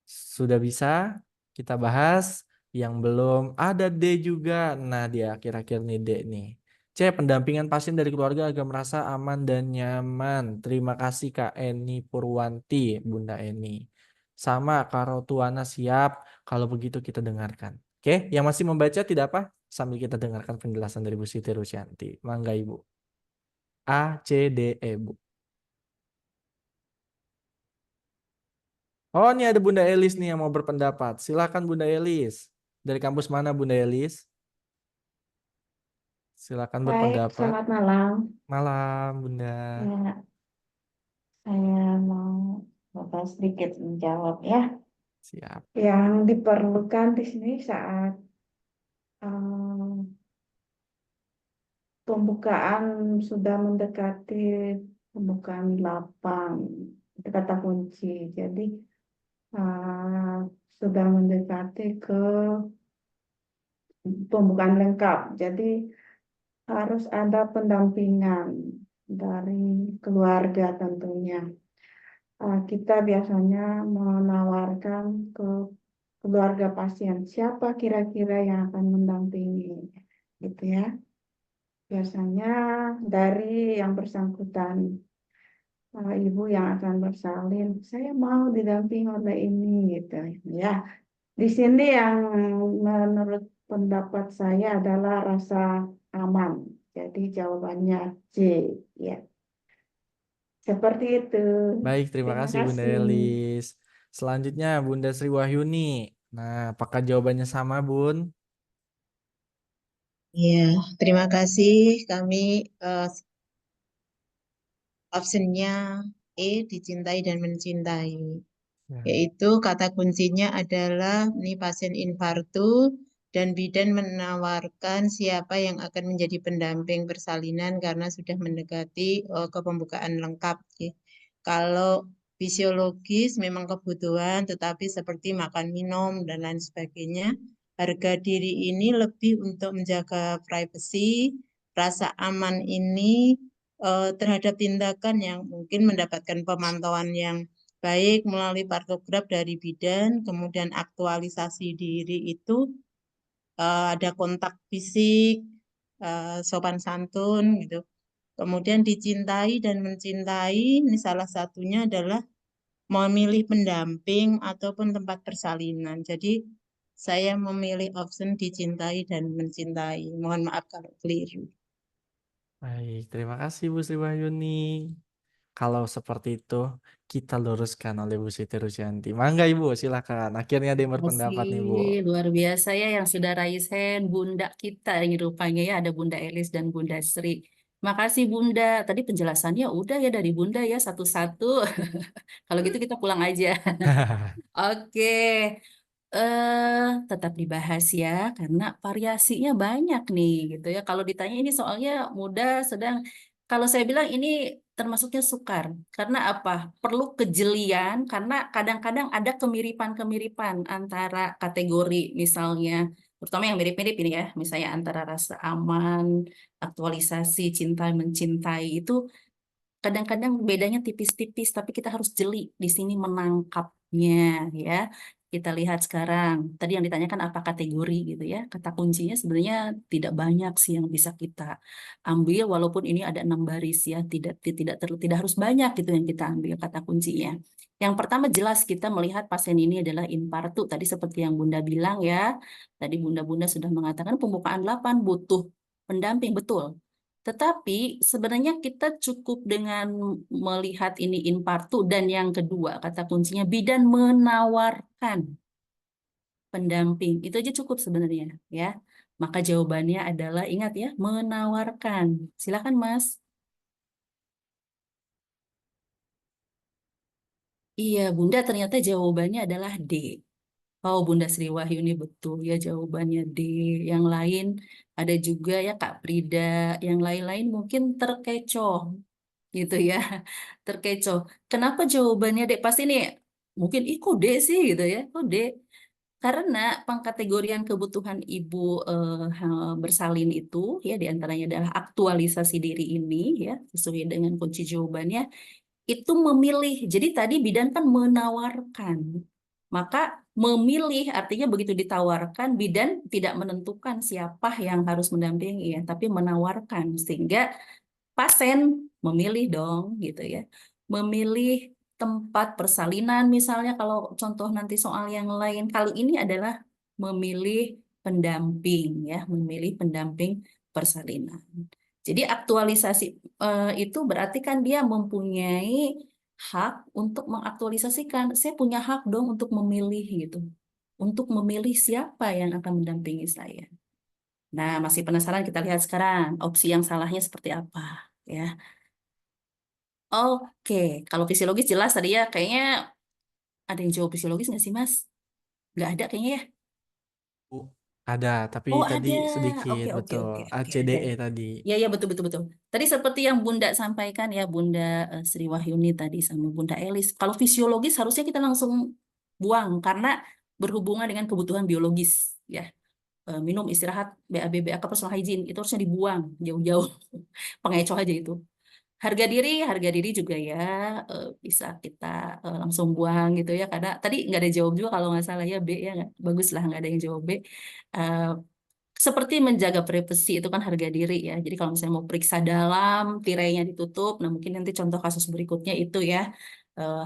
Sudah bisa kita bahas. Yang belum ada D juga. Nah, dia akhir-akhir nih D nih. C. Pendampingan pasien dari keluarga agar merasa aman dan nyaman. Terima kasih Kak Eni Purwanti, Bunda Eni. Sama Kak Rotuana siap. Kalau begitu kita dengarkan. Oke, yang masih membaca tidak apa? Sambil kita dengarkan penjelasan dari Bu Siti Rusyanti. Mangga Ibu. A, C, D, E Bu. Oh, ini ada Bunda Elis nih yang mau berpendapat. Silakan Bunda Elis. Dari kampus mana Bunda Elis? Silakan Baik, berpendapat. selamat malam. Malam, Bunda. Ya, saya mau coba sedikit menjawab ya. Siap. Yang diperlukan di sini saat em, pembukaan sudah mendekati pembukaan lapang, itu kata kunci. Jadi eh, sudah mendekati ke pembukaan lengkap. Jadi harus ada pendampingan dari keluarga tentunya. Kita biasanya menawarkan ke keluarga pasien siapa kira-kira yang akan mendampingi, gitu ya. Biasanya dari yang bersangkutan, ibu yang akan bersalin, saya mau didampingi oleh ini, gitu ya. Di sini yang menurut pendapat saya adalah rasa aman. Jadi jawabannya C, ya. Seperti itu. Baik, terima Terima kasih Bunda kasih. Elis. Selanjutnya Bunda Sri Wahyuni. Nah, apakah jawabannya sama, Bun? Iya, terima kasih. Kami optionnya E, dicintai dan mencintai. Ya. Yaitu kata kuncinya adalah ini pasien infartu dan bidan menawarkan siapa yang akan menjadi pendamping persalinan karena sudah mendekati ke pembukaan lengkap. Ya. Kalau fisiologis memang kebutuhan, tetapi seperti makan minum dan lain sebagainya, harga diri ini lebih untuk menjaga privasi, rasa aman ini terhadap tindakan yang mungkin mendapatkan pemantauan yang baik melalui partograf dari bidan, kemudian aktualisasi diri itu ada kontak fisik, sopan santun gitu. Kemudian dicintai dan mencintai, ini salah satunya adalah memilih pendamping ataupun tempat persalinan. Jadi saya memilih option dicintai dan mencintai. Mohon maaf kalau keliru. Baik, terima kasih Bu Sri Wahyuni. Kalau seperti itu, kita luruskan oleh Bu Siti Rusyanti. Mangga Ibu, silakan. Akhirnya ada yang Kasih berpendapat nih Bu. luar biasa ya yang sudah raise hand Bunda kita ini rupanya ya ada Bunda Elis dan Bunda Sri. Makasih Bunda. Tadi penjelasannya udah ya dari Bunda ya satu-satu. Kalau gitu kita pulang aja. Oke, tetap dibahas ya karena variasinya banyak nih gitu ya. Kalau ditanya ini soalnya mudah, sedang. Kalau saya bilang ini termasuknya sukar. Karena apa? Perlu kejelian karena kadang-kadang ada kemiripan-kemiripan antara kategori misalnya, terutama yang mirip-mirip ini ya, misalnya antara rasa aman, aktualisasi, cinta mencintai itu kadang-kadang bedanya tipis-tipis, tapi kita harus jeli di sini menangkapnya ya. Kita lihat sekarang, tadi yang ditanyakan apa kategori gitu ya. Kata kuncinya sebenarnya tidak banyak sih yang bisa kita ambil, walaupun ini ada 6 baris ya. Tidak harus banyak gitu yang kita ambil kata kuncinya. Yang pertama jelas kita melihat pasien ini adalah infartu. Tadi seperti yang Bunda bilang ya. Tadi Bunda-Bunda sudah mengatakan pembukaan 8 butuh pendamping, betul. Tetapi sebenarnya kita cukup dengan melihat ini in partu dan yang kedua kata kuncinya bidan menawarkan pendamping. Itu aja cukup sebenarnya ya. Maka jawabannya adalah ingat ya, menawarkan. Silakan Mas. Iya, Bunda ternyata jawabannya adalah D. Oh, Bunda Sri Wahyuni betul ya jawabannya D. Yang lain ada juga ya Kak Prida, yang lain-lain mungkin terkecoh gitu ya terkecoh. Kenapa jawabannya D? Pasti nih mungkin ih kok D sih gitu ya. Kok D? Karena pengkategorian kebutuhan ibu bersalin itu ya diantaranya adalah aktualisasi diri ini ya sesuai dengan kunci jawabannya itu memilih. Jadi tadi bidan kan menawarkan. Maka memilih artinya begitu ditawarkan bidan tidak menentukan siapa yang harus mendampingi ya, tapi menawarkan sehingga pasien memilih dong gitu ya. Memilih tempat persalinan misalnya kalau contoh nanti soal yang lain. Kali ini adalah memilih pendamping ya, memilih pendamping persalinan. Jadi aktualisasi itu berarti kan dia mempunyai hak untuk mengaktualisasikan. Saya punya hak dong untuk memilih gitu. Untuk memilih siapa yang akan mendampingi saya. Nah, masih penasaran, kita lihat sekarang opsi yang salahnya seperti apa ya. Oke, kalau fisiologis jelas tadi ya, kayaknya ada yang jawab fisiologis nggak sih Mas? Nggak ada kayaknya ya. Bu, ada, tapi Oh tadi ada, sedikit, oke oke betul. oke oke ada. ACDE tadi. Ya ya betul betul betul. Tadi seperti yang Bunda sampaikan ya, Bunda Sri Wahyuni tadi sama Bunda Elis. Kalau fisiologis harusnya kita langsung buang karena berhubungan dengan kebutuhan biologis ya. Minum, istirahat, BAB, BAK, personal hygiene itu harusnya dibuang jauh-jauh. Pengecoh aja itu. Harga diri juga ya bisa kita langsung buang gitu ya karena tadi nggak ada jawab juga kalau nggak salah ya B ya nggak bagus lah nggak ada yang jawab B. Eh, Seperti menjaga privasi itu kan harga diri ya. Jadi kalau misalnya mau periksa dalam, tirainya ditutup, nah mungkin nanti contoh kasus berikutnya itu ya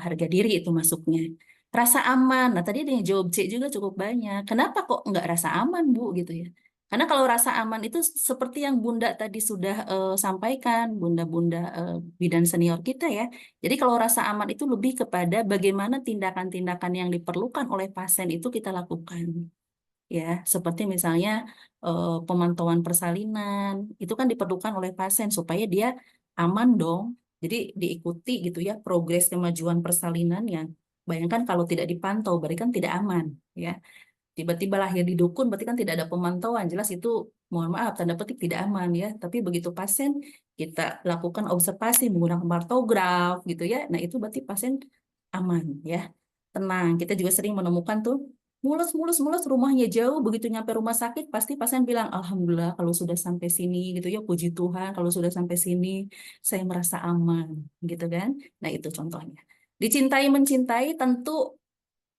harga diri itu masuknya. Rasa aman. Nah tadi ada yang jawab C juga cukup banyak. Kenapa kok nggak rasa aman Bu gitu ya? Karena kalau rasa aman itu seperti yang Bunda tadi sudah sampaikan, Bunda-bunda bidan senior kita ya. Jadi kalau rasa aman itu lebih kepada bagaimana tindakan-tindakan yang diperlukan oleh pasien itu kita lakukan ya seperti misalnya pemantauan persalinan itu kan diperlukan oleh pasien supaya dia aman dong jadi diikuti gitu ya progres kemajuan persalinan yang bayangkan kalau tidak dipantau berarti kan tidak aman ya tiba-tiba lahir di dukun berarti kan tidak ada pemantauan jelas itu mohon maaf tanda petik tidak aman ya tapi begitu pasien kita lakukan observasi menggunakan kartograf gitu ya nah itu berarti pasien aman ya tenang kita juga sering menemukan tuh mulus mulus mulus rumahnya jauh begitu nyampe rumah sakit pasti pasien bilang alhamdulillah kalau sudah sampai sini gitu ya puji Tuhan kalau sudah sampai sini saya merasa aman gitu kan nah itu contohnya dicintai mencintai tentu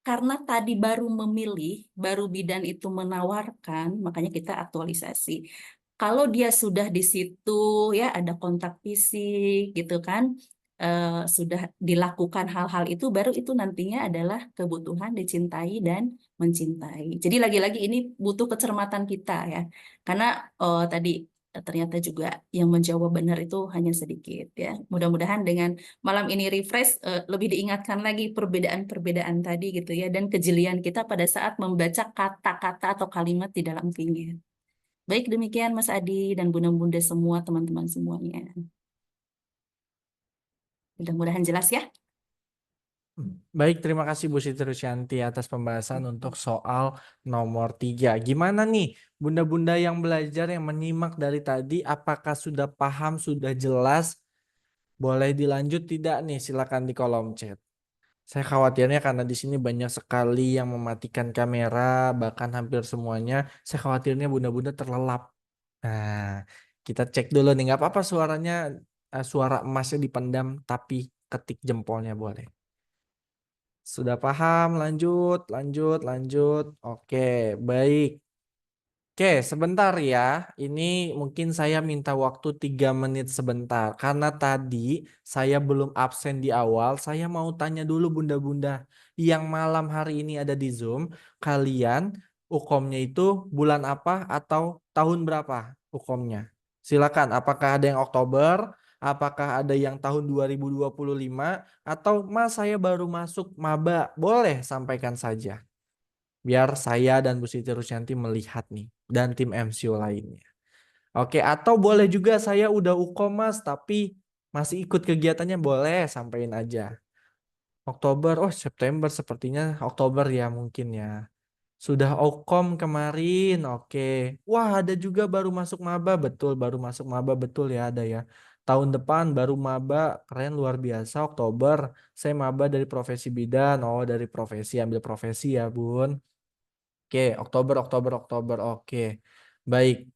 karena tadi baru memilih, baru bidan itu menawarkan, makanya kita aktualisasi. Kalau dia sudah di situ, ya ada kontak fisik, gitu kan, sudah dilakukan hal-hal itu, baru itu nantinya adalah kebutuhan dicintai dan mencintai. Jadi lagi-lagi ini butuh kecermatan kita ya, karena tadi ternyata juga yang menjawab benar itu hanya sedikit ya. Mudah-mudahan dengan malam ini refresh lebih diingatkan lagi perbedaan-perbedaan tadi gitu ya dan kejelian kita pada saat membaca kata-kata atau kalimat di dalam vinyet. Baik demikian Mas Adi dan bunda-bunda semua teman-teman semuanya. Mudah-mudahan jelas ya. Baik, terima kasih Bu Siti Rusyanti atas pembahasan untuk soal nomor 3. Gimana nih bunda-bunda yang belajar yang menyimak dari tadi, apakah sudah paham, sudah jelas? Boleh dilanjut tidak nih? Silakan di kolom chat. Saya khawatirnya karena di sini banyak sekali yang mematikan kamera, bahkan hampir semuanya. Saya khawatirnya bunda-bunda terlelap. Nah, kita cek dulu nih. Nggak apa-apa suaranya, suara emasnya dipendam, tapi ketik jempolnya boleh. Sudah paham? Lanjut, lanjut, lanjut. Oke, baik. Oke, sebentar ya. Ini mungkin saya minta waktu 3 menit sebentar. Karena tadi saya belum absen di awal. Saya mau tanya dulu bunda-bunda yang malam hari ini ada di Zoom. Kalian UKOM-nya itu bulan apa atau tahun berapa UKOM-nya? Silakan, apakah ada yang Oktober? Apakah ada yang tahun 2025? Atau Mas saya baru masuk maba? Boleh sampaikan saja. Biar saya dan Bu Siti Rusyanti melihat nih dan tim MCU lainnya. Oke, atau boleh juga saya udah UKOM Mas tapi masih ikut kegiatannya boleh sampaikan aja. Oktober, oh September sepertinya Oktober ya mungkin ya. Sudah OKOM kemarin, oke. Wah ada juga baru masuk maba, betul baru masuk maba betul ya ada ya. Tahun depan baru maba, keren luar biasa Oktober. Saya maba dari profesi bidan, oh dari profesi ambil profesi ya Bun. Oke, Oktober, Oktober, Oktober. Oke, baik.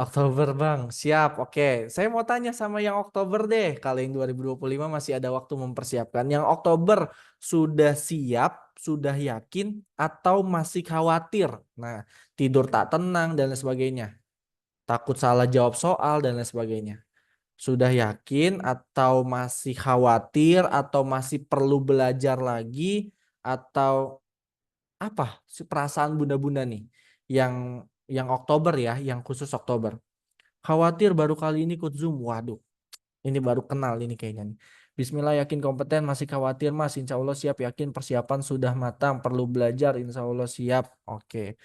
Oktober, Bang. Siap. Oke, saya mau tanya sama yang Oktober deh. Kalau yang 2025 masih ada waktu mempersiapkan. Yang Oktober sudah siap, sudah yakin, atau masih khawatir? Nah, tidur tak tenang dan lain sebagainya. Takut salah jawab soal dan lain sebagainya. Sudah yakin atau masih khawatir atau masih perlu belajar lagi atau apa sih perasaan bunda-bunda nih yang Oktober ya, yang khusus Oktober. Khawatir baru kali ini ikut Zoom. Waduh, ini baru kenal ini kayaknya nih. Bismillah, yakin kompeten, masih khawatir Mas, insya Allah siap, yakin persiapan sudah matang, perlu belajar, insya Allah siap. Oke.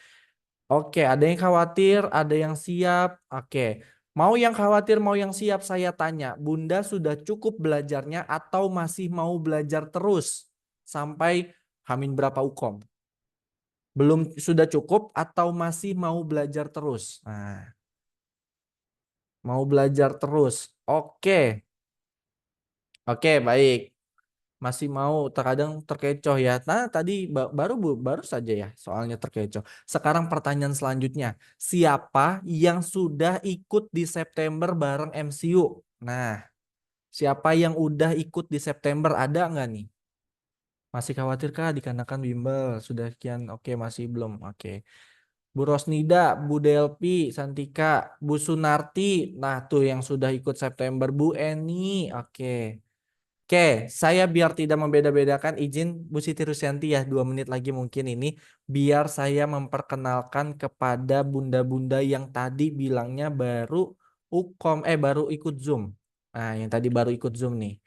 Oke, ada yang khawatir, ada yang siap. Oke. Mau yang khawatir, mau yang siap, saya tanya, Bunda sudah cukup belajarnya atau masih mau belajar terus sampai Hamin berapa UKOM? Belum, sudah cukup atau masih mau belajar terus? Nah, mau belajar terus. Oke. Oke, baik. Masih mau, terkadang terkecoh ya. Nah, tadi baru saja ya soalnya terkecoh. Sekarang pertanyaan selanjutnya, siapa yang sudah ikut di September bareng MCU? Nah, siapa yang udah ikut di September, ada nggak nih? Masih khawatir kah dikarenakan bimbel? Sudah sekian, oke, masih belum, oke. Bu Rosnida, Bu Delpi, Santika, Bu Sunarti, nah tuh yang sudah ikut September, Bu Eni, oke. Oke, saya biar tidak membeda-bedakan, izin Bu Siti Rusyanti ya, 2 menit lagi mungkin ini, biar saya memperkenalkan kepada bunda-bunda yang tadi bilangnya baru baru ikut Zoom. Nah, yang tadi baru ikut Zoom nih.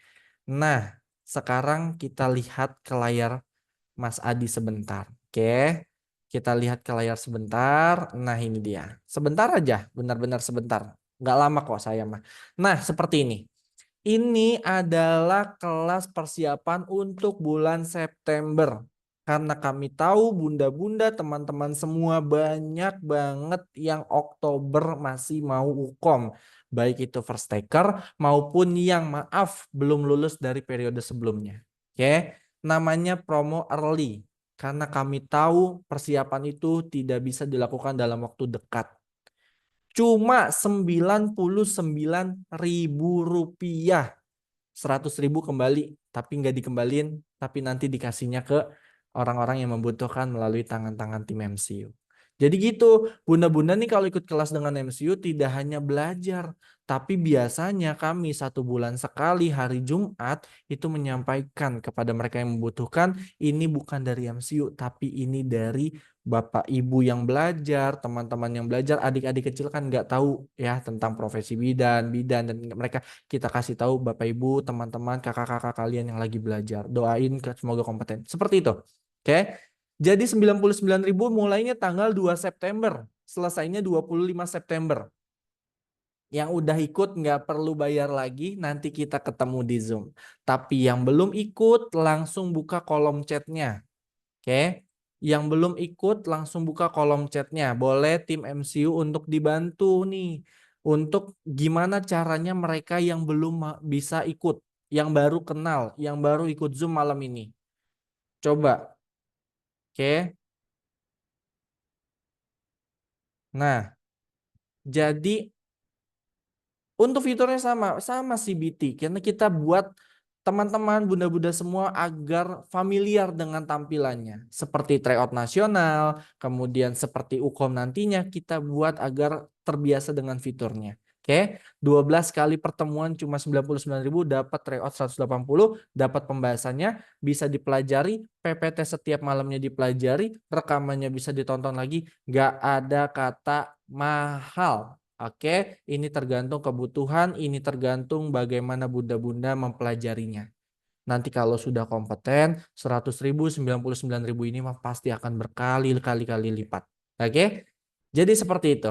Nah, sekarang kita lihat ke layar Mas Adi sebentar. Oke, kita lihat ke layar sebentar. Nah, ini dia. Sebentar aja, benar-benar sebentar. Nggak lama kok saya mah. Nah, seperti ini. Ini adalah kelas persiapan untuk bulan September. Karena kami tahu bunda-bunda teman-teman semua banyak banget yang Oktober masih mau UKOM. Baik itu first taker maupun yang maaf belum lulus dari periode sebelumnya. Oke, namanya promo early. Karena kami tahu persiapan itu tidak bisa dilakukan dalam waktu dekat. Cuma Rp99.000. 100.000 kembali, tapi nggak dikembalin, tapi nanti dikasihnya ke orang-orang yang membutuhkan melalui tangan-tangan tim MCU. Jadi gitu, bunda-bunda nih kalau ikut kelas dengan MCU tidak hanya belajar, tapi biasanya kami 1 bulan sekali hari Jumat itu menyampaikan kepada mereka yang membutuhkan, ini bukan dari MCU, tapi ini dari Bapak Ibu yang belajar, teman-teman yang belajar, adik-adik kecil kan nggak tahu ya tentang profesi bidan, dan mereka kita kasih tahu Bapak Ibu, teman-teman, kakak-kakak kalian yang lagi belajar. Doain semoga kompeten. Seperti itu. Oke. Jadi 99.000 mulainya tanggal 2 September. Selesainya 25 September. Yang udah ikut nggak perlu bayar lagi, nanti kita ketemu di Zoom. Tapi yang belum ikut langsung buka kolom chatnya. Oke. Yang belum ikut langsung buka kolom chatnya. Boleh tim MCU untuk dibantu nih. Untuk gimana caranya mereka yang belum bisa ikut. Yang baru kenal. Yang baru ikut Zoom malam ini. Coba. Oke. Nah. Jadi untuk fiturnya sama CBT. Karena kita buat teman-teman, bunda-bunda semua agar familiar dengan tampilannya. Seperti tryout nasional, kemudian seperti UKOM nantinya kita buat agar terbiasa dengan fiturnya. Oke, 12 kali pertemuan cuma 99.000, dapat tryout 180, dapat pembahasannya, bisa dipelajari, PPT setiap malamnya dipelajari, rekamannya bisa ditonton lagi, nggak ada kata mahal. Oke, ini tergantung kebutuhan, ini tergantung bagaimana bunda-bunda mempelajarinya. Nanti kalau sudah kompeten, 100.000, 99.000 ini mah pasti akan berkali-kali lipat. Oke, jadi seperti itu.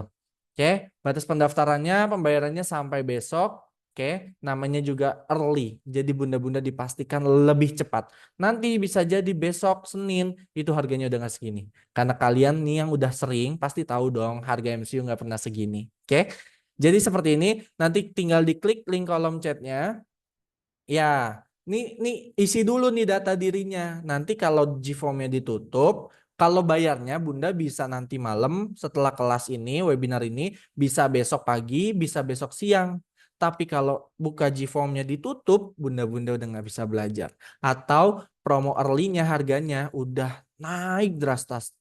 Oke, batas pendaftarannya, pembayarannya sampai besok. Oke, namanya juga early. Jadi bunda-bunda dipastikan lebih cepat. Nanti bisa jadi besok Senin itu harganya udah nggak segini. Karena kalian nih yang udah sering pasti tahu dong harga MCU nggak pernah segini. Oke, jadi seperti ini. Nanti tinggal diklik link kolom chatnya. Ya, nih isi dulu nih data dirinya. Nanti kalau G-Form-nya ditutup, kalau bayarnya Bunda bisa nanti malam setelah kelas ini, webinar ini, bisa besok pagi, bisa besok siang. Tapi kalau buka G-Form-nya ditutup, Bunda-bunda udah nggak bisa belajar. Atau promo early-nya harganya udah naik drastis.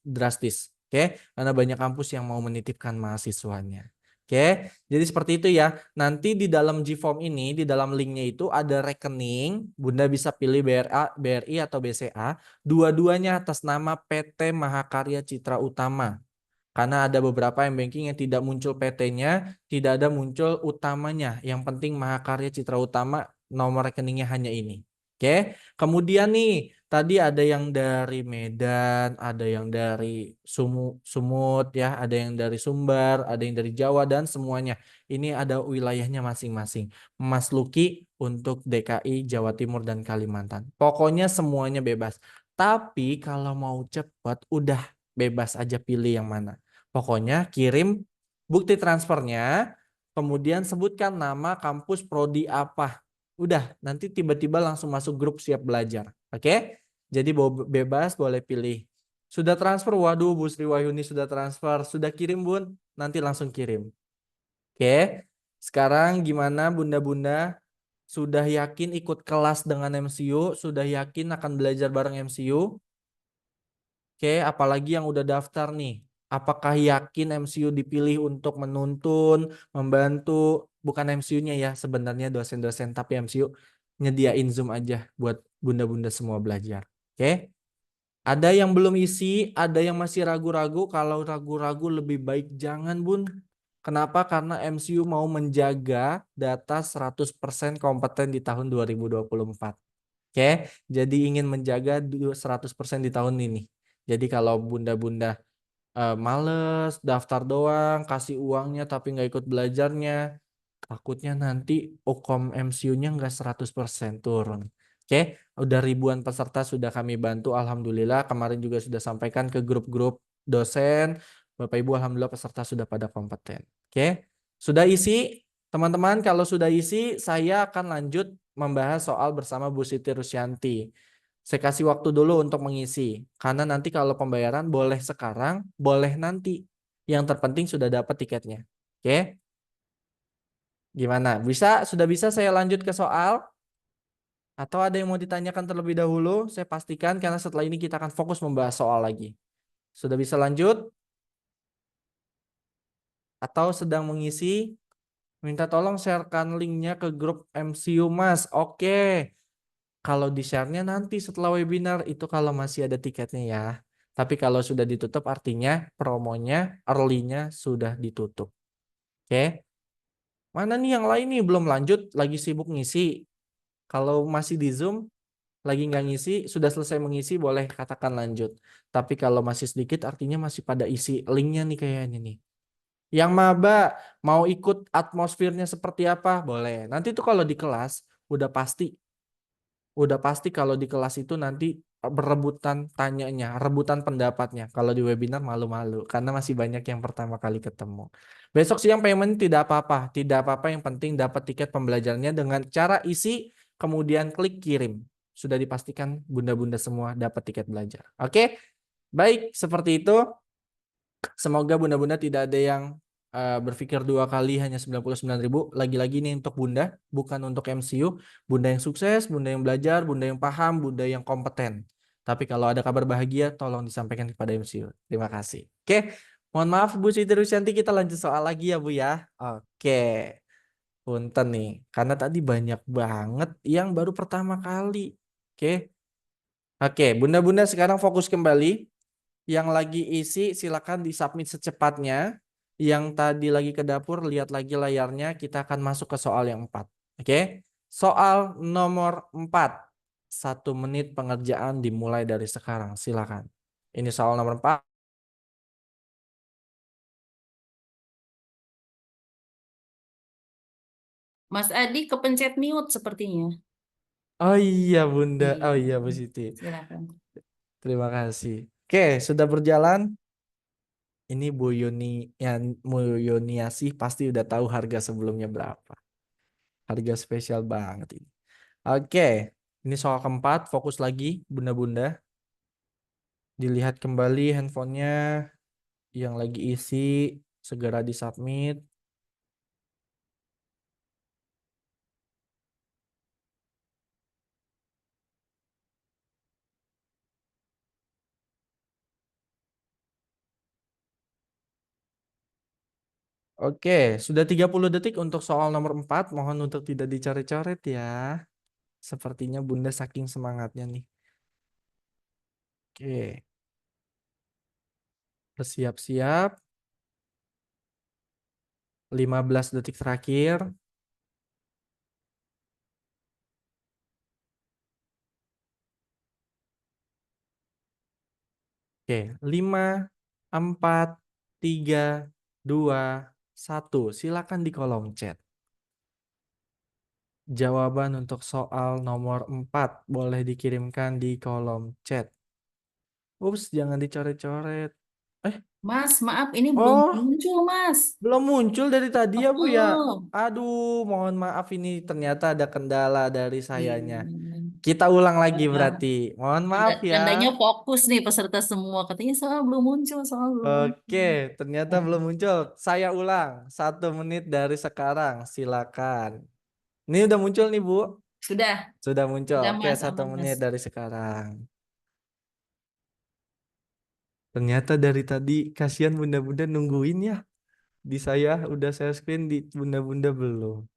Oke, karena banyak kampus yang mau menitipkan mahasiswanya. Oke, jadi seperti itu ya. Nanti di dalam G-Form ini, di dalam linknya itu ada rekening. Bunda bisa pilih BRI atau BCA. Dua-duanya atas nama PT Mahakarya Citra Utama. Karena ada beberapa banking yang tidak muncul PT-nya, tidak ada muncul utamanya. Yang penting Mahakarya Citra Utama nomor rekeningnya hanya ini. Oke, kemudian nih tadi ada yang dari Medan, ada yang dari Sumut ya, ada yang dari Sumbar, ada yang dari Jawa dan semuanya. Ini ada wilayahnya masing-masing. Mas Luki untuk DKI, Jawa Timur dan Kalimantan. Pokoknya semuanya bebas. Tapi kalau mau cepat udah bebas aja pilih yang mana. Pokoknya kirim bukti transfernya, kemudian sebutkan nama kampus prodi apa. Udah, nanti tiba-tiba langsung masuk grup siap belajar. Oke? Jadi bebas boleh pilih. Sudah transfer? Waduh, Bu Sri Wahyuni sudah transfer. Sudah kirim, Bun? Nanti langsung kirim. Oke? Sekarang gimana Bunda-bunda? Sudah yakin ikut kelas dengan MCU? Sudah yakin akan belajar bareng MCU? Oke, apalagi yang udah daftar nih. Apakah yakin MCU dipilih untuk menuntun, membantu? Bukan MCU-nya ya, sebenarnya dosen-dosen, tapi MCU nyediain Zoom aja buat bunda-bunda semua belajar. Oke? Ada yang belum isi, ada yang masih ragu-ragu. Kalau ragu-ragu lebih baik jangan, Bun. Kenapa? Karena MCU mau menjaga data 100% kompeten di tahun 2024. Oke, jadi ingin menjaga 100% di tahun ini. Jadi kalau bunda-bunda males daftar doang, kasih uangnya tapi nggak ikut belajarnya, takutnya nanti UKOM MCU-nya nggak 100% turun. Oke, udah ribuan peserta sudah kami bantu, alhamdulillah. Kemarin juga sudah sampaikan ke grup-grup dosen, Bapak Ibu, alhamdulillah peserta sudah pada kompeten. Oke, sudah isi teman-teman. Kalau sudah isi, saya akan lanjut membahas soal bersama Bu Siti Rusyanti. Saya kasih waktu dulu untuk mengisi. Karena nanti kalau pembayaran boleh sekarang, boleh nanti. Yang terpenting sudah dapat tiketnya. Oke? Gimana? Sudah bisa saya lanjut ke soal? Atau ada yang mau ditanyakan terlebih dahulu? Saya pastikan karena setelah ini kita akan fokus membahas soal lagi. Sudah bisa lanjut? Atau sedang mengisi? Minta tolong sharekan linknya ke grup MCU Mas. Oke. Kalau di-share-nya nanti setelah webinar itu kalau masih ada tiketnya ya. Tapi kalau sudah ditutup artinya promonya early-nya sudah ditutup. Oke. Mana nih yang lain nih belum lanjut lagi sibuk ngisi. Kalau masih di Zoom lagi nggak ngisi sudah selesai mengisi boleh katakan lanjut. Tapi kalau masih sedikit artinya masih pada isi linknya nih kayaknya nih. Yang maba mau ikut atmosfernya seperti apa? Boleh. Nanti tuh kalau di kelas udah pasti kalau di kelas itu nanti berebutan tanyanya, rebutan pendapatnya. Kalau di webinar malu-malu karena masih banyak yang pertama kali ketemu. Besok siang payment tidak apa-apa, tidak apa-apa, yang penting dapat tiket pembelajarannya dengan cara isi kemudian klik kirim. Sudah dipastikan bunda-bunda semua dapat tiket belajar. Oke? Baik, seperti itu. Semoga bunda-bunda tidak ada yang berpikir dua kali hanya 99.000. Lagi-lagi ini untuk bunda, bukan untuk MCU. Bunda yang sukses, bunda yang belajar, bunda yang paham, bunda yang kompeten. Tapi kalau ada kabar bahagia, tolong disampaikan kepada MCU. Terima kasih. Oke, mohon maaf Bu Siti Rusyanti, kita lanjut soal lagi ya Bu ya. Oke, punten nih, karena tadi banyak banget yang baru pertama kali. Oke, bunda-bunda sekarang fokus kembali. Yang lagi isi silakan disubmit secepatnya. Yang tadi lagi ke dapur lihat lagi layarnya. Kita akan masuk ke soal yang 4. Oke. Soal nomor 4. 1 menit pengerjaan dimulai dari sekarang. Silakan. Ini soal nomor 4. Mas Adi kepencet mute sepertinya. Oh iya Bunda. Oh Iya, iya Bu Siti. silakan. Terima kasih. Oke, sudah berjalan. Ini Bu Yuniasih pasti udah tahu harga sebelumnya berapa. Harga spesial banget ini. Oke, ini soal keempat, fokus lagi bunda-bunda. Dilihat kembali handphonenya yang lagi isi, segera disubmit. Oke, sudah 30 detik untuk soal nomor 4. Mohon untuk tidak dicoret-coret ya. Sepertinya bunda saking semangatnya nih. Oke, bersiap-siap. 15 detik terakhir. Oke, 5, 4, 3, 2, 1. Silakan di kolom chat. Jawaban untuk soal nomor 4 boleh dikirimkan di kolom chat. Ups, jangan dicoret-coret. Mas, maaf ini belum Oh, muncul, Mas. belum muncul dari tadi ya Bu ya? Oh, Aduh, mohon maaf ini ternyata ada kendala dari sayanya. iya. Kita ulang lagi Maaf. berarti. Mohon maaf Tandanya ya. fokus nih peserta semua. Katanya soal belum muncul, soal belum muncul. Oke, ternyata belum muncul. Saya ulang. 1 menit dari sekarang. Silakan. Ini udah muncul nih Bu. Sudah, Sudah muncul. sudah Oke, Mas, satu aman Mas. menit dari sekarang. Ternyata dari tadi kasihan bunda-bunda nungguin ya. Di saya udah saya screen, di bunda-bunda belum. —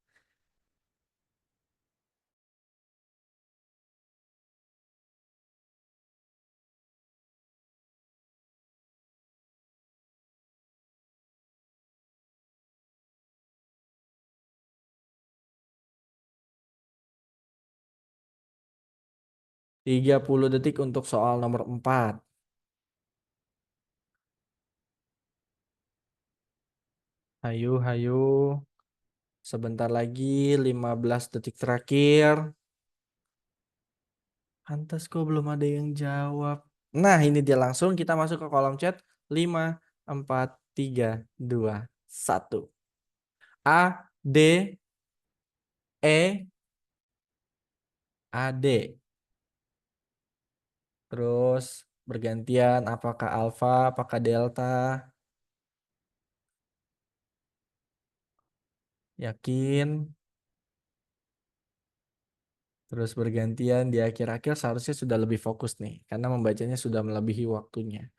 30 detik untuk soal nomor 4. Hayu, hayu. Sebentar lagi, 15 detik terakhir. Pantas kok belum ada yang jawab. Nah, ini dia langsung kita masuk ke kolom chat. 5, 4, 3, 2, 1. A, D, E, AD. Terus bergantian apakah alfa, apakah delta. Yakin. Terus bergantian di akhir-akhir seharusnya sudah lebih fokus nih. Karena membacanya sudah melebihi waktunya.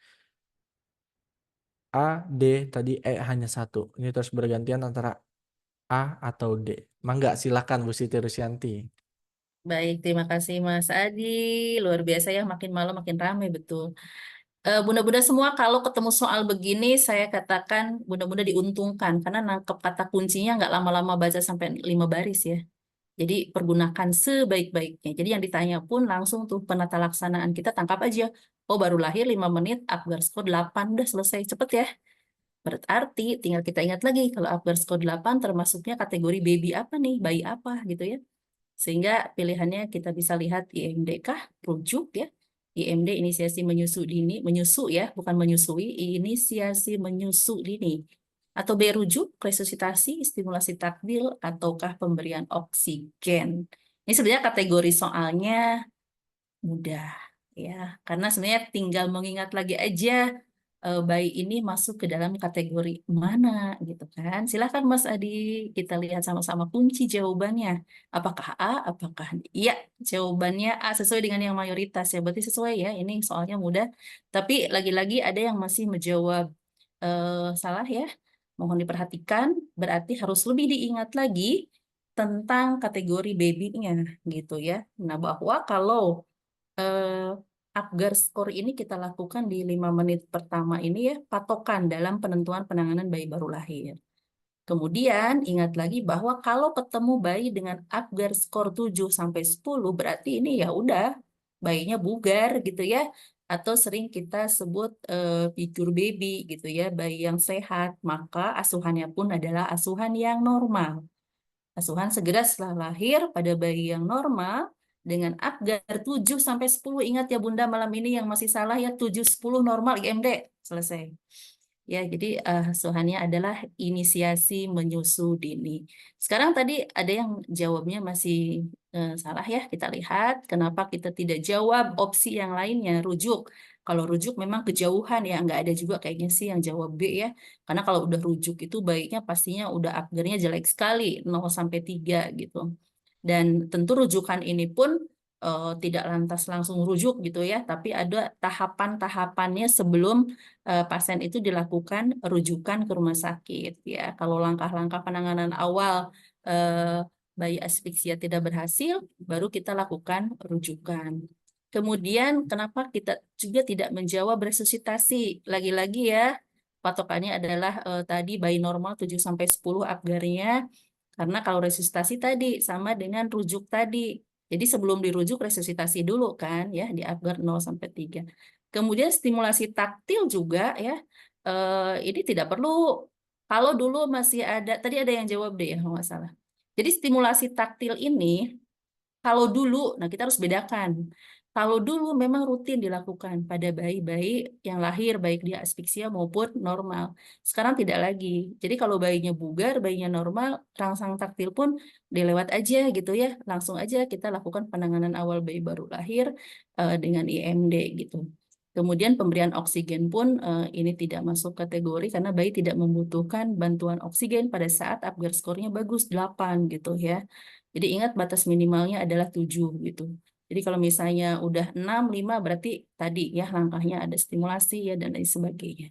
A, D, tadi E hanya 1. Ini terus bergantian antara A atau D. Mangga, silakan Bu Siti Rusyanti. Baik, terima kasih Mas Adi. Luar biasa ya, makin malam makin ramai betul. Bunda-bunda semua, kalau ketemu soal begini, saya katakan bunda-bunda diuntungkan karena nangkep kata kuncinya nggak lama-lama baca sampai 5 baris ya. Jadi pergunakan sebaik-baiknya. Jadi yang ditanya pun langsung tuh penata laksanaan kita tangkap aja. Oh baru lahir 5 menit, Apgar score 8, udah selesai cepet ya. Berarti tinggal kita ingat lagi kalau Apgar score 8 termasuknya kategori baby apa nih, bayi apa gitu ya. Sehingga pilihannya kita bisa lihat IMD kah, rujuk ya. IMD inisiasi menyusu dini, menyusu ya, bukan menyusui, inisiasi menyusu dini. Atau B rujuk, resusitasi, stimulasi takbil, ataukah pemberian oksigen. Ini sebenarnya kategori soalnya mudah ya, karena sebenarnya tinggal mengingat lagi aja bayi ini masuk ke dalam kategori mana gitu kan. Silakan Mas Adi, kita lihat sama-sama kunci jawabannya. Apakah A, apakah D? Iya, jawabannya A sesuai dengan yang mayoritas ya. Berarti sesuai ya, ini soalnya mudah. Tapi lagi-lagi ada yang masih menjawab salah ya. Mohon diperhatikan, berarti harus lebih diingat lagi tentang kategori baby-nya gitu ya. Nah, bahwa kalau Apgar skor ini kita lakukan di 5 menit pertama ini ya, patokan dalam penentuan penanganan bayi baru lahir. Kemudian ingat lagi bahwa kalau ketemu bayi dengan Apgar skor 7 sampai 10 berarti ini ya udah bayinya bugar gitu ya, atau sering kita sebut picture baby gitu ya, bayi yang sehat, maka asuhannya pun adalah asuhan yang normal. Asuhan segera setelah lahir pada bayi yang normal dengan Apgar 7 sampai 10. Ingat ya Bunda, malam ini yang masih salah ya 7 10 normal IMD. Selesai. Ya, jadi asuhannya adalah inisiasi menyusu dini. Sekarang tadi ada yang jawabnya masih salah ya. Kita lihat kenapa kita tidak jawab opsi yang lainnya, rujuk. Kalau rujuk memang kejauhan ya, nggak ada juga kayaknya sih yang jawab B ya. Karena kalau udah rujuk itu baiknya pastinya udah Apgarnya jelek sekali, 0 sampai 3 gitu. Dan tentu rujukan ini pun tidak lantas langsung rujuk gitu ya, tapi ada tahapan-tahapannya sebelum pasien itu dilakukan rujukan ke rumah sakit ya. Kalau langkah-langkah penanganan awal bayi asfiksia tidak berhasil, baru kita lakukan rujukan. Kemudian kenapa kita juga tidak menjawab resusitasi? Lagi-lagi ya, patokannya adalah tadi bayi normal 7 sampai 10 Apgarnya, karena kalau resusitasi tadi sama dengan rujuk tadi. Jadi sebelum dirujuk resusitasi dulu kan ya di Apgar 0 sampai 3. Kemudian stimulasi taktil juga ya, ini tidak perlu, kalau dulu masih ada, tadi ada yang jawab deh ya kalau nggak salah. Jadi stimulasi taktil ini, kalau dulu, nah kita harus bedakan. Kalau dulu memang rutin dilakukan pada bayi-bayi yang lahir, baik dia aspeksia maupun normal. Sekarang tidak lagi. Jadi kalau bayinya bugar, bayinya normal, rangsang taktil pun dilewat aja gitu ya. Langsung aja kita lakukan penanganan awal bayi baru lahir dengan IMD gitu. Kemudian pemberian oksigen pun ini tidak masuk kategori karena bayi tidak membutuhkan bantuan oksigen pada saat Apgar skornya bagus 8 gitu ya. Jadi ingat batas minimalnya adalah 7 gitu. Jadi kalau misalnya udah 6, 5 berarti tadi ya langkahnya ada stimulasi ya dan lain sebagainya.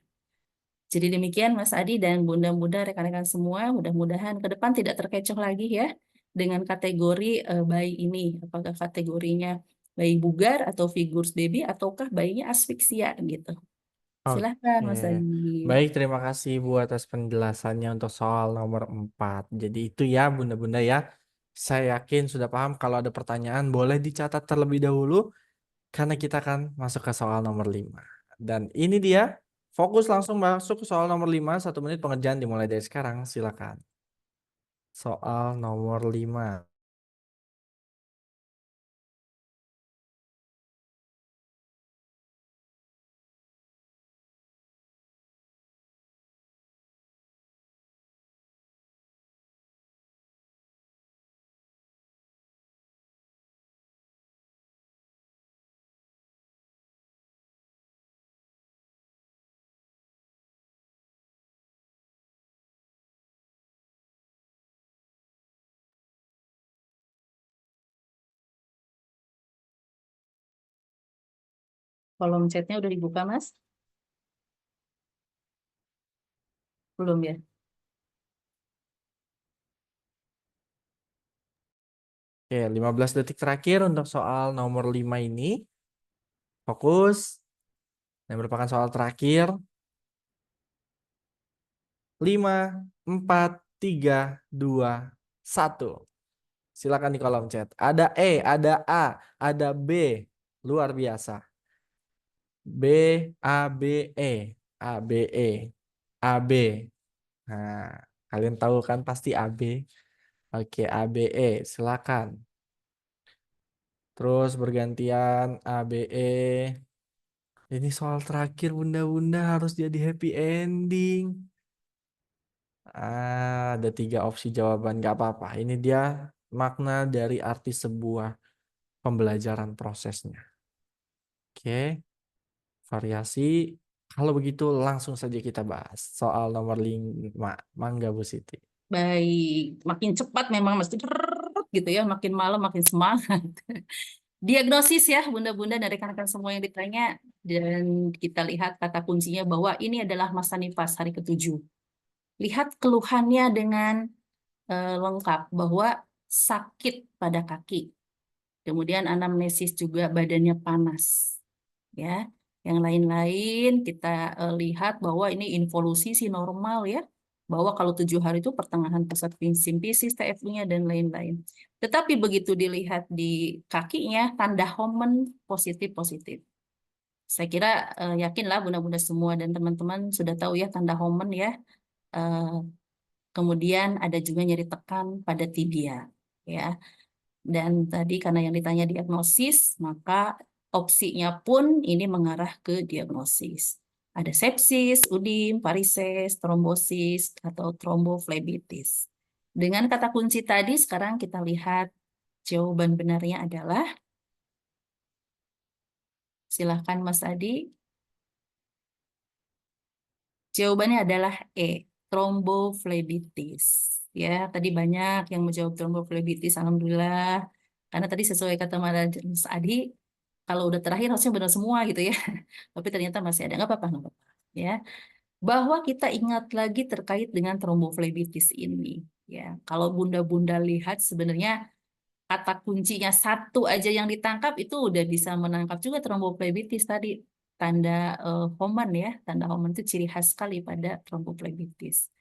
Jadi demikian Mas Adi dan Bunda-bunda rekan-rekan semua, mudah-mudahan ke depan tidak terkecoh lagi ya dengan kategori bayi ini. Apakah kategorinya bayi bugar atau figures baby ataukah bayinya asfiksia gitu. Silahkan Mas Oke. Adi. Baik, terima kasih Bu atas penjelasannya untuk soal nomor 4. Jadi itu ya Bunda-bunda ya. Saya yakin sudah paham, kalau ada pertanyaan boleh dicatat terlebih dahulu karena kita akan masuk ke soal nomor 5. Dan ini dia, fokus langsung masuk ke soal nomor 5, 1 menit pengerjaan dimulai dari sekarang, silakan. Soal nomor 5. Kolom chatnya udah dibuka Mas? Belum ya? Oke, 15 detik terakhir untuk soal nomor 5 ini. Fokus. Yang merupakan soal terakhir. 5, 4, 3, 2, 1. Silakan di kolom chat. Ada E, ada A, ada B. Luar biasa. B, A, B, E. A, B, E. A, B. Nah, kalian tahu kan pasti A, B. Oke, A, B, E. Silakan. Terus bergantian A, B, E. Ini soal terakhir bunda-bunda harus jadi happy ending. Ada 3 opsi jawaban, gak apa-apa. Ini dia makna dari arti sebuah pembelajaran prosesnya. Oke, variasi. Kalau begitu langsung saja kita bahas soal nomor 5. Mangga Bu Siti. Baik, makin cepat memang mesti gitu ya, makin malam makin semangat. Diagnosis ya Bunda-bunda dan rekan-rekan semua yang ditanya, dan kita lihat kata kuncinya bahwa ini adalah masa nifas hari ke-7. Lihat keluhannya dengan lengkap bahwa sakit pada kaki. Kemudian anamnesis juga badannya panas. Ya, yang lain-lain kita lihat bahwa ini involusi si normal ya, bahwa kalau 7 hari itu pertengahan pusat simpisis, TFU-nya dan lain-lain. Tetapi begitu dilihat di kakinya, tanda Homan positif-positif. Saya kira yakinlah bunda-bunda semua dan teman-teman sudah tahu ya tanda Homan ya. Kemudian ada juga nyeri tekan pada tibia ya. Dan tadi karena yang ditanya diagnosis, maka opsinya pun ini mengarah ke diagnosis. Ada sepsis, udim, varises, trombosis, atau tromboflebitis. Dengan kata kunci tadi, sekarang kita lihat jawaban benarnya adalah, silahkan Mas Adi. Jawabannya adalah E, tromboflebitis. Ya, tadi banyak yang menjawab tromboflebitis, alhamdulillah. Karena tadi sesuai kata Mas Adi, kalau udah terakhir harusnya benar semua gitu ya. Tapi ternyata masih ada, nggak apa-apa, nggak apa-apa. Ya, bahwa kita ingat lagi terkait dengan tromboflebitis ini. Ya, kalau bunda-bunda lihat sebenarnya kata kuncinya satu aja yang ditangkap itu udah bisa menangkap juga tromboflebitis tadi. Tanda Homan ya, tanda Homan itu ciri khas sekali pada tromboflebitis.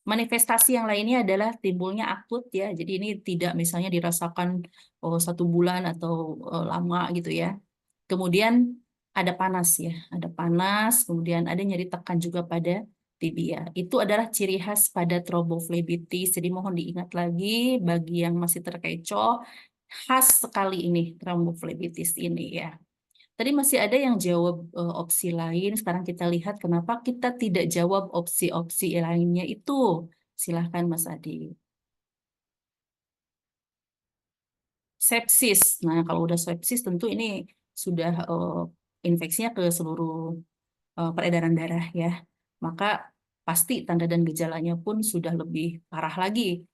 Manifestasi yang lainnya adalah timbulnya akut ya, jadi ini tidak misalnya dirasakan 1 bulan atau lama gitu ya. Kemudian ada panas ya, ada panas, kemudian ada nyeri tekan juga pada tibia. Itu adalah ciri khas pada tromboflebitis. Jadi mohon diingat lagi bagi yang masih terkecoh, khas sekali ini tromboflebitis ini ya. Tadi masih ada yang jawab opsi lain. Sekarang kita lihat kenapa kita tidak jawab opsi-opsi lainnya itu. Silahkan Mas Adi. Sepsis. Nah, kalau udah sepsis tentu ini sudah infeksinya ke seluruh peredaran darah ya. Maka pasti tanda dan gejalanya pun sudah lebih parah lagi.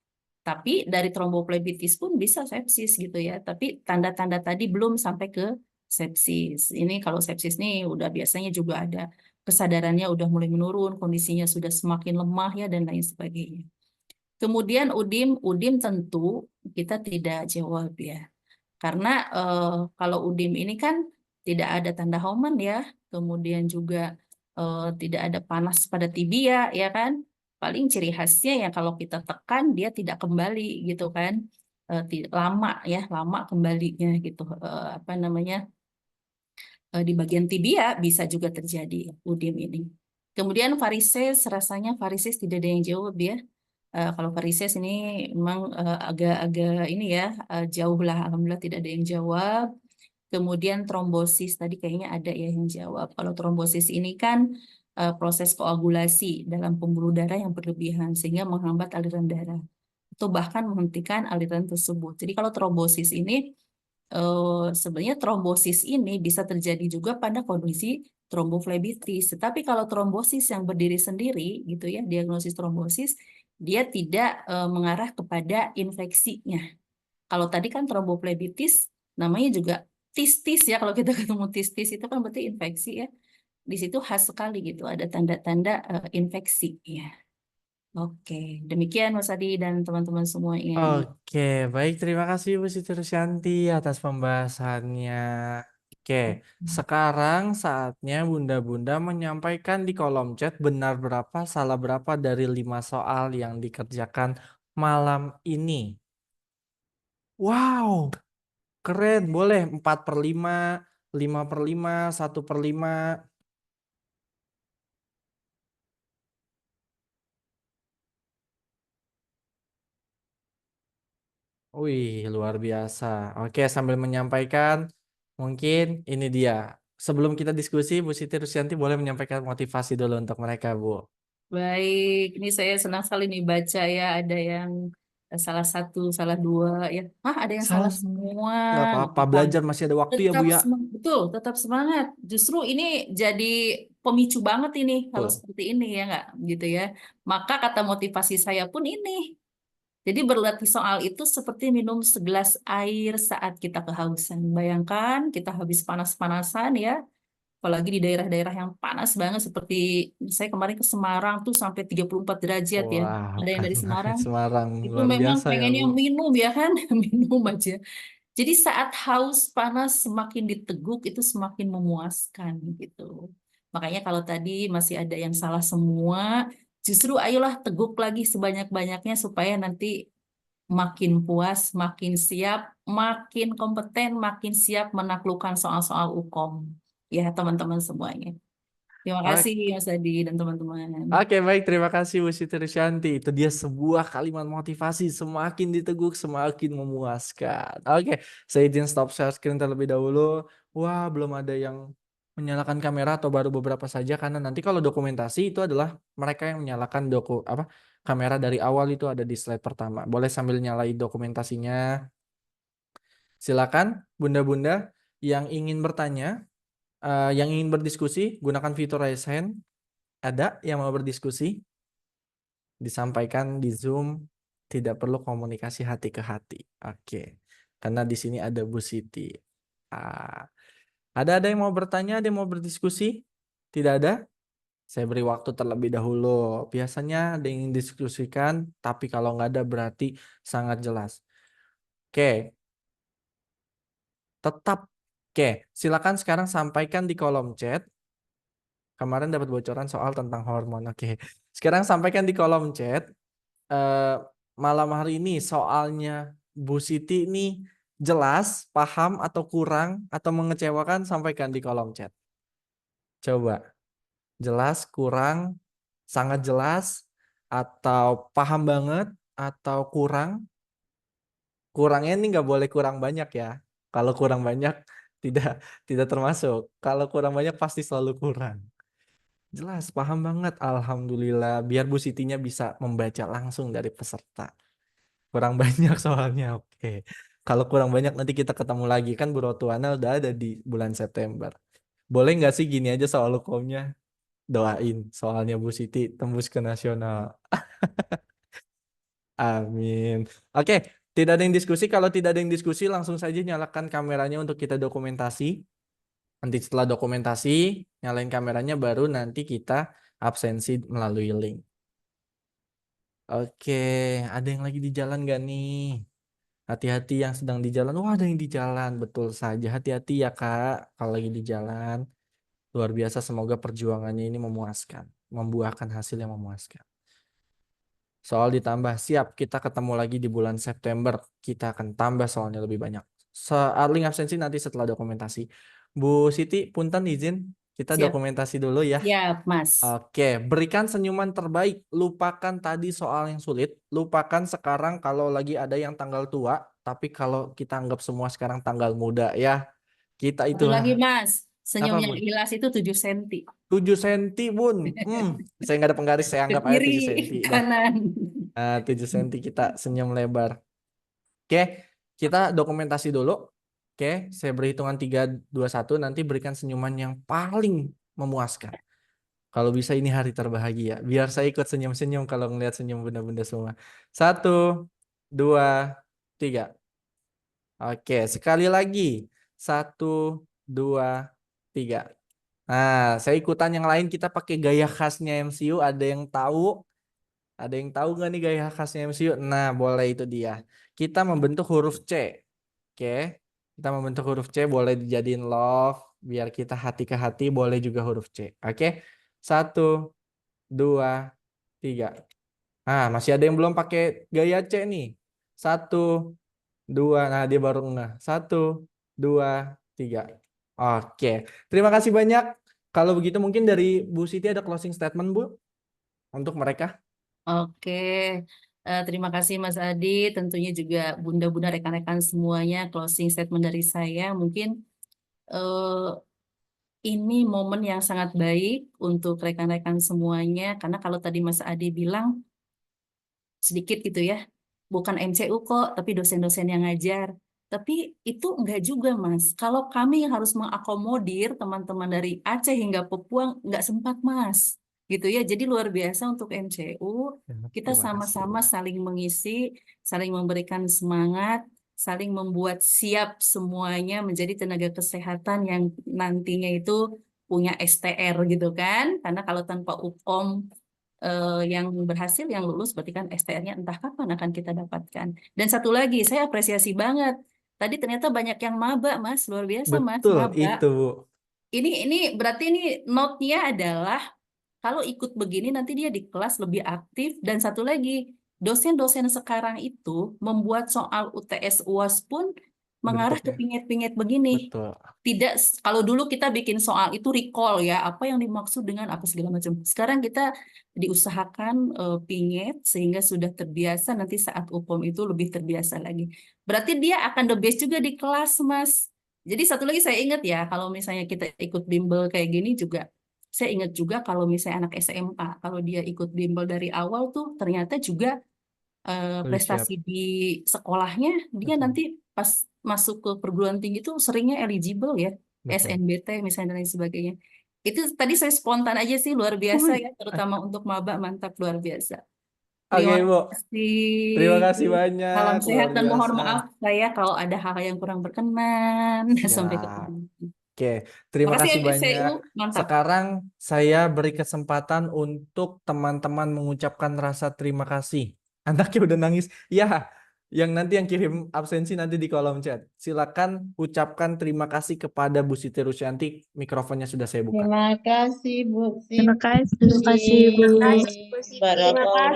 Tapi dari tromboflebitis pun bisa sepsis gitu ya. Tapi tanda-tanda tadi belum sampai ke sepsis. Ini kalau sepsis nih udah biasanya juga ada kesadarannya udah mulai menurun, kondisinya sudah semakin lemah ya dan lain sebagainya. Kemudian udim tentu kita tidak jawab ya. Karena kalau udim ini kan tidak ada tanda Homan ya, kemudian juga tidak ada panas pada tibia ya kan. Paling ciri khasnya ya kalau kita tekan dia tidak kembali gitu kan. Lama ya, lama kembalinya gitu. Apa namanya? Di bagian tibia bisa juga terjadi udim ini. Kemudian varises, rasanya varises tidak ada yang jawab ya. Kalau varises ini memang agak-agak ini ya, jauh lah. Alhamdulillah tidak ada yang jawab. Kemudian trombosis tadi kayaknya ada ya yang jawab. Kalau trombosis ini kan proses koagulasi dalam pembuluh darah yang berlebihan sehingga menghambat aliran darah atau bahkan menghentikan aliran tersebut. Jadi kalau trombosis ini sebenarnya trombosis ini bisa terjadi juga pada kondisi tromboflebitis. Tetapi kalau trombosis yang berdiri sendiri gitu ya, diagnosis trombosis dia tidak mengarah kepada infeksinya. Kalau tadi kan tromboflebitis namanya juga tistis ya, kalau kita ketemu tistis itu kan berarti infeksi ya. Di situ khas sekali gitu, ada tanda-tanda infeksi ya. Oke, demikian Mas Adi dan teman-teman semuanya. Oke, baik. Terima kasih Bu Siti Rusyanti atas pembahasannya. Oke, sekarang saatnya Bunda-Bunda menyampaikan di kolom chat benar berapa, salah berapa dari 5 soal yang dikerjakan malam ini. Wow, keren. Boleh 4/5, 5/5, 1/5. Wih, luar biasa. Oke, sambil menyampaikan, mungkin ini dia. Sebelum kita diskusi, Bu Siti Rusyanti boleh menyampaikan motivasi dulu untuk mereka, Bu. Baik, ini saya senang sekali nih baca ya, ada yang salah satu, salah dua ya. Ada yang salah Salah, semua. nggak Nggak apa-apa. apa-apa. Belajar masih ada waktu ya, Bu ya. Betul, tetap semangat. Justru ini jadi pemicu banget ini kalau Betul. seperti ini ya nggak gitu ya. Maka kata motivasi saya pun ini. Jadi berlatih soal itu seperti minum segelas air saat kita kehausan. Bayangkan kita habis panas-panasan ya, apalagi di daerah-daerah yang panas banget seperti saya kemarin ke Semarang tuh sampai 34 derajat ya. Wah, Ada yang dari karena Semarang Semarang itu luar memang biasa ya, pengennya Bu. minum ya kan, minum aja. Jadi saat haus panas semakin diteguk itu semakin memuaskan gitu. Makanya kalau tadi masih ada yang salah semua, justru ayolah teguk lagi sebanyak-banyaknya supaya nanti makin puas, makin siap, makin kompeten, makin siap menaklukkan soal-soal UKOM. Ya, teman-teman semuanya. Terima kasih Mas Adi dan teman-teman. Oke, baik. Terima kasih Bu Siti Rusyanti. Itu dia sebuah kalimat motivasi. Semakin diteguk, semakin memuaskan. Oke, saya izin stop share screen terlebih dahulu. Wah, belum ada yang menyalakan kamera atau baru beberapa saja. Karena nanti kalau dokumentasi itu adalah mereka yang menyalakan kamera dari awal itu ada di slide pertama. Boleh sambil nyalain dokumentasinya. Silakan, Bunda-Bunda yang ingin bertanya, yang ingin berdiskusi, gunakan fitur raise hand. Ada yang mau berdiskusi? Disampaikan di Zoom, tidak perlu komunikasi hati ke hati. Oke, karena di sini ada Bu Siti. Ada yang mau bertanya, ada yang mau berdiskusi? Tidak ada? Saya beri waktu terlebih dahulu. Biasanya ada yang didiskusikan, tapi kalau nggak ada berarti sangat jelas. Oke, tetap. Oke, silakan sekarang sampaikan di kolom chat. Kemarin dapat bocoran soal tentang hormon. Oke, sekarang sampaikan di kolom chat. Malam hari ini soalnya Bu Siti ini jelas, paham atau kurang atau mengecewakan, sampaikan di kolom chat. Coba. Jelas, kurang, sangat jelas, atau paham banget, atau kurang. Kurangnya ini nggak boleh kurang banyak ya. Kalau kurang banyak tidak tidak termasuk. Kalau kurang banyak pasti selalu kurang. Jelas, paham banget. Alhamdulillah. Biar Bu Sitinya bisa membaca langsung dari peserta. Kurang banyak soalnya. Oke. Kalau kurang banyak nanti kita ketemu lagi. Kan Bu Rotuana udah ada di bulan September. Boleh nggak sih gini aja soal hukumnya? Doain soalnya Bu Siti tembus ke nasional. Amin. Oke, tidak ada yang diskusi. Kalau tidak ada yang diskusi, langsung saja nyalakan kameranya untuk kita dokumentasi. Nanti setelah dokumentasi, nyalain kameranya baru nanti kita absensi melalui link. Oke, ada yang lagi di jalan nggak nih? Hati-hati yang sedang di jalan. Wah, ada yang di jalan. Betul saja. Hati-hati ya, Kak, kalau lagi di jalan. Luar biasa, semoga perjuangannya ini memuaskan. Membuahkan hasil yang memuaskan. Soal ditambah, siap, kita ketemu lagi di bulan September. Kita akan tambah soalnya lebih banyak. Link absensi nanti setelah dokumentasi. Bu Siti, punten izin, kita Siap, dokumentasi dulu ya. siap, Mas. Oke, berikan senyuman terbaik. Lupakan tadi soal yang sulit. Lupakan sekarang kalau lagi ada yang tanggal tua. Tapi kalau kita anggap semua sekarang tanggal muda ya. Kita itu Satu lagi, Mas. Senyum apa, yang Bun? Ikhlas itu 7 cm. 7 senti, Bun. Saya nggak ada penggaris, saya Ke anggap aja 7 kiri, senti. Dah. kanan. 7 senti kita senyum lebar. Oke, kita dokumentasi dulu. Oke, saya beri hitungan 3, 2, 1. Nanti berikan senyuman yang paling memuaskan. Kalau bisa ini hari terbahagia. Biar saya ikut senyum-senyum kalau ngeliat senyum bunda-bunda semua. 1, 2, 3. Oke, sekali lagi. 1, 2, 3. Nah, saya ikutan yang lain. Kita pakai gaya khasnya MCU. Ada yang tahu? Ada yang tahu nggak nih gaya khasnya MCU? Nah, boleh itu dia. Kita membentuk huruf C. Oke. Kita membentuk huruf C, boleh dijadiin love. Biar kita hati ke hati, boleh juga huruf C. Oke. 1, 2, 3. Nah, masih ada yang belum pakai gaya C nih. 1, 2. Nah, dia baru enggak. 1, 2, 3. Oke. Terima kasih banyak. Kalau begitu mungkin dari Bu Siti ada closing statement, Bu, untuk mereka. Oke, terima kasih Mas Adi. Tentunya juga bunda-bunda rekan-rekan semuanya. Closing statement dari saya, mungkin eh, ini momen yang sangat baik untuk rekan-rekan semuanya. Karena kalau tadi Mas Adi bilang sedikit gitu ya, bukan MCU kok, tapi dosen-dosen yang ngajar. Tapi itu enggak juga, Mas. Kalau kami yang harus mengakomodir teman-teman dari Aceh hingga Papua, enggak sempat, Mas. Gitu ya. Jadi luar biasa untuk MCU. Kita Terima kasih. sama-sama saling mengisi, saling memberikan semangat, saling membuat siap semuanya menjadi tenaga kesehatan yang nantinya itu punya STR gitu kan. Karena kalau tanpa UPOM yang berhasil, yang lulus, berarti kan STR-nya entah kapan akan kita dapatkan. Dan satu lagi, saya apresiasi banget. Tadi ternyata banyak yang maba, Mas. Luar biasa, Mas. Betul, Maba. itu, Bu. Ini berarti ini note-nya adalah kalau ikut begini nanti dia di kelas lebih aktif. Dan satu lagi, dosen-dosen sekarang itu membuat soal UTS UAS pun mengarah ke Bentuknya. pinget-pinget begini. Betul. Tidak, kalau dulu kita bikin soal itu recall ya, apa yang dimaksud dengan apa segala macam. Sekarang kita diusahakan pinget sehingga sudah terbiasa, nanti saat UPOM itu lebih terbiasa lagi. Berarti dia akan the best juga di kelas, Mas. Jadi satu lagi saya ingat ya, kalau misalnya kita ikut bimbel kayak gini juga, saya ingat juga kalau misalnya anak SMA, kalau dia ikut bimbel dari awal tuh ternyata juga Lebih siap. prestasi di sekolahnya, dia Betul. nanti pas masuk ke perguruan tinggi itu seringnya eligible ya, Betul. SNBT misalnya dan lain sebagainya. Itu tadi saya spontan aja sih, luar biasa Wih. ya, terutama untuk maba, mantap, luar biasa. Oke, Terima Bu. kasih. Terima kasih banyak. Salam sehat Luar dan mohon biasa. maaf saya kalau ada hal yang kurang berkenan. Sampai Siap. ketemu. Oke, terima Makasih kasih MCU, banyak. mantap. Sekarang saya beri kesempatan untuk teman-teman mengucapkan rasa terima kasih. Anaknya udah nangis. Ya, Yang nanti yang kirim absensi nanti di kolom chat. Silakan ucapkan terima kasih kepada Bu Siti Rusyanti. Mikrofonnya sudah saya buka. Terima kasih Bu Terima kasih. Terima kasih, Bu. Barakallah.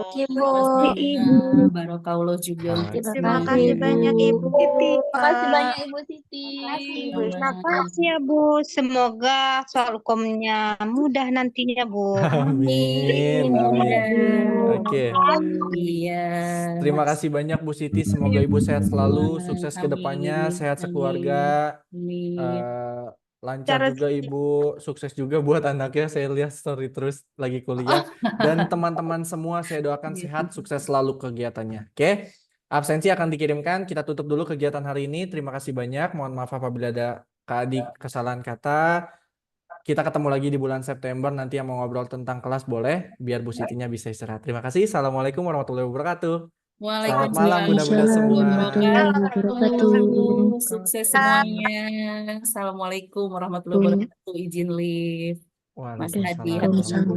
Terima kasih Bunda, Barokallah juga untuk Terima Terima semuanya. kasih banyak Ibu Siti. Terima kasih banyak Ibu Siti. Terima kasih ya Bu. Semoga solkomnya mudah nantinya Bu. Amin, amin. Oke. Iya. Terima kasih banyak Bu Siti. Semoga Ibu sehat selalu, sukses ke depannya, Amin, sehat amin, sekeluarga. amin. Lancar Cara- juga Ibu, sukses juga buat anaknya. Saya lihat story terus lagi kuliah. Dan teman-teman semua saya doakan sehat, sukses selalu kegiatannya. Oke, absensi akan dikirimkan. Kita tutup dulu kegiatan hari ini. Terima kasih banyak. Mohon maaf apabila ada kesalahan kata. Kita ketemu lagi di bulan September. Nanti yang mau ngobrol tentang kelas boleh, biar Bu Sitinya bisa istirahat. Terima kasih. Assalamualaikum warahmatullahi wabarakatuh. Selamat malam bunda-bunda semua. Wabarakatuh. Sukses semuanya. Assalamualaikum warahmatullahi wabarakatuh. Izin live. Mas Adi, Waalaikumsalam.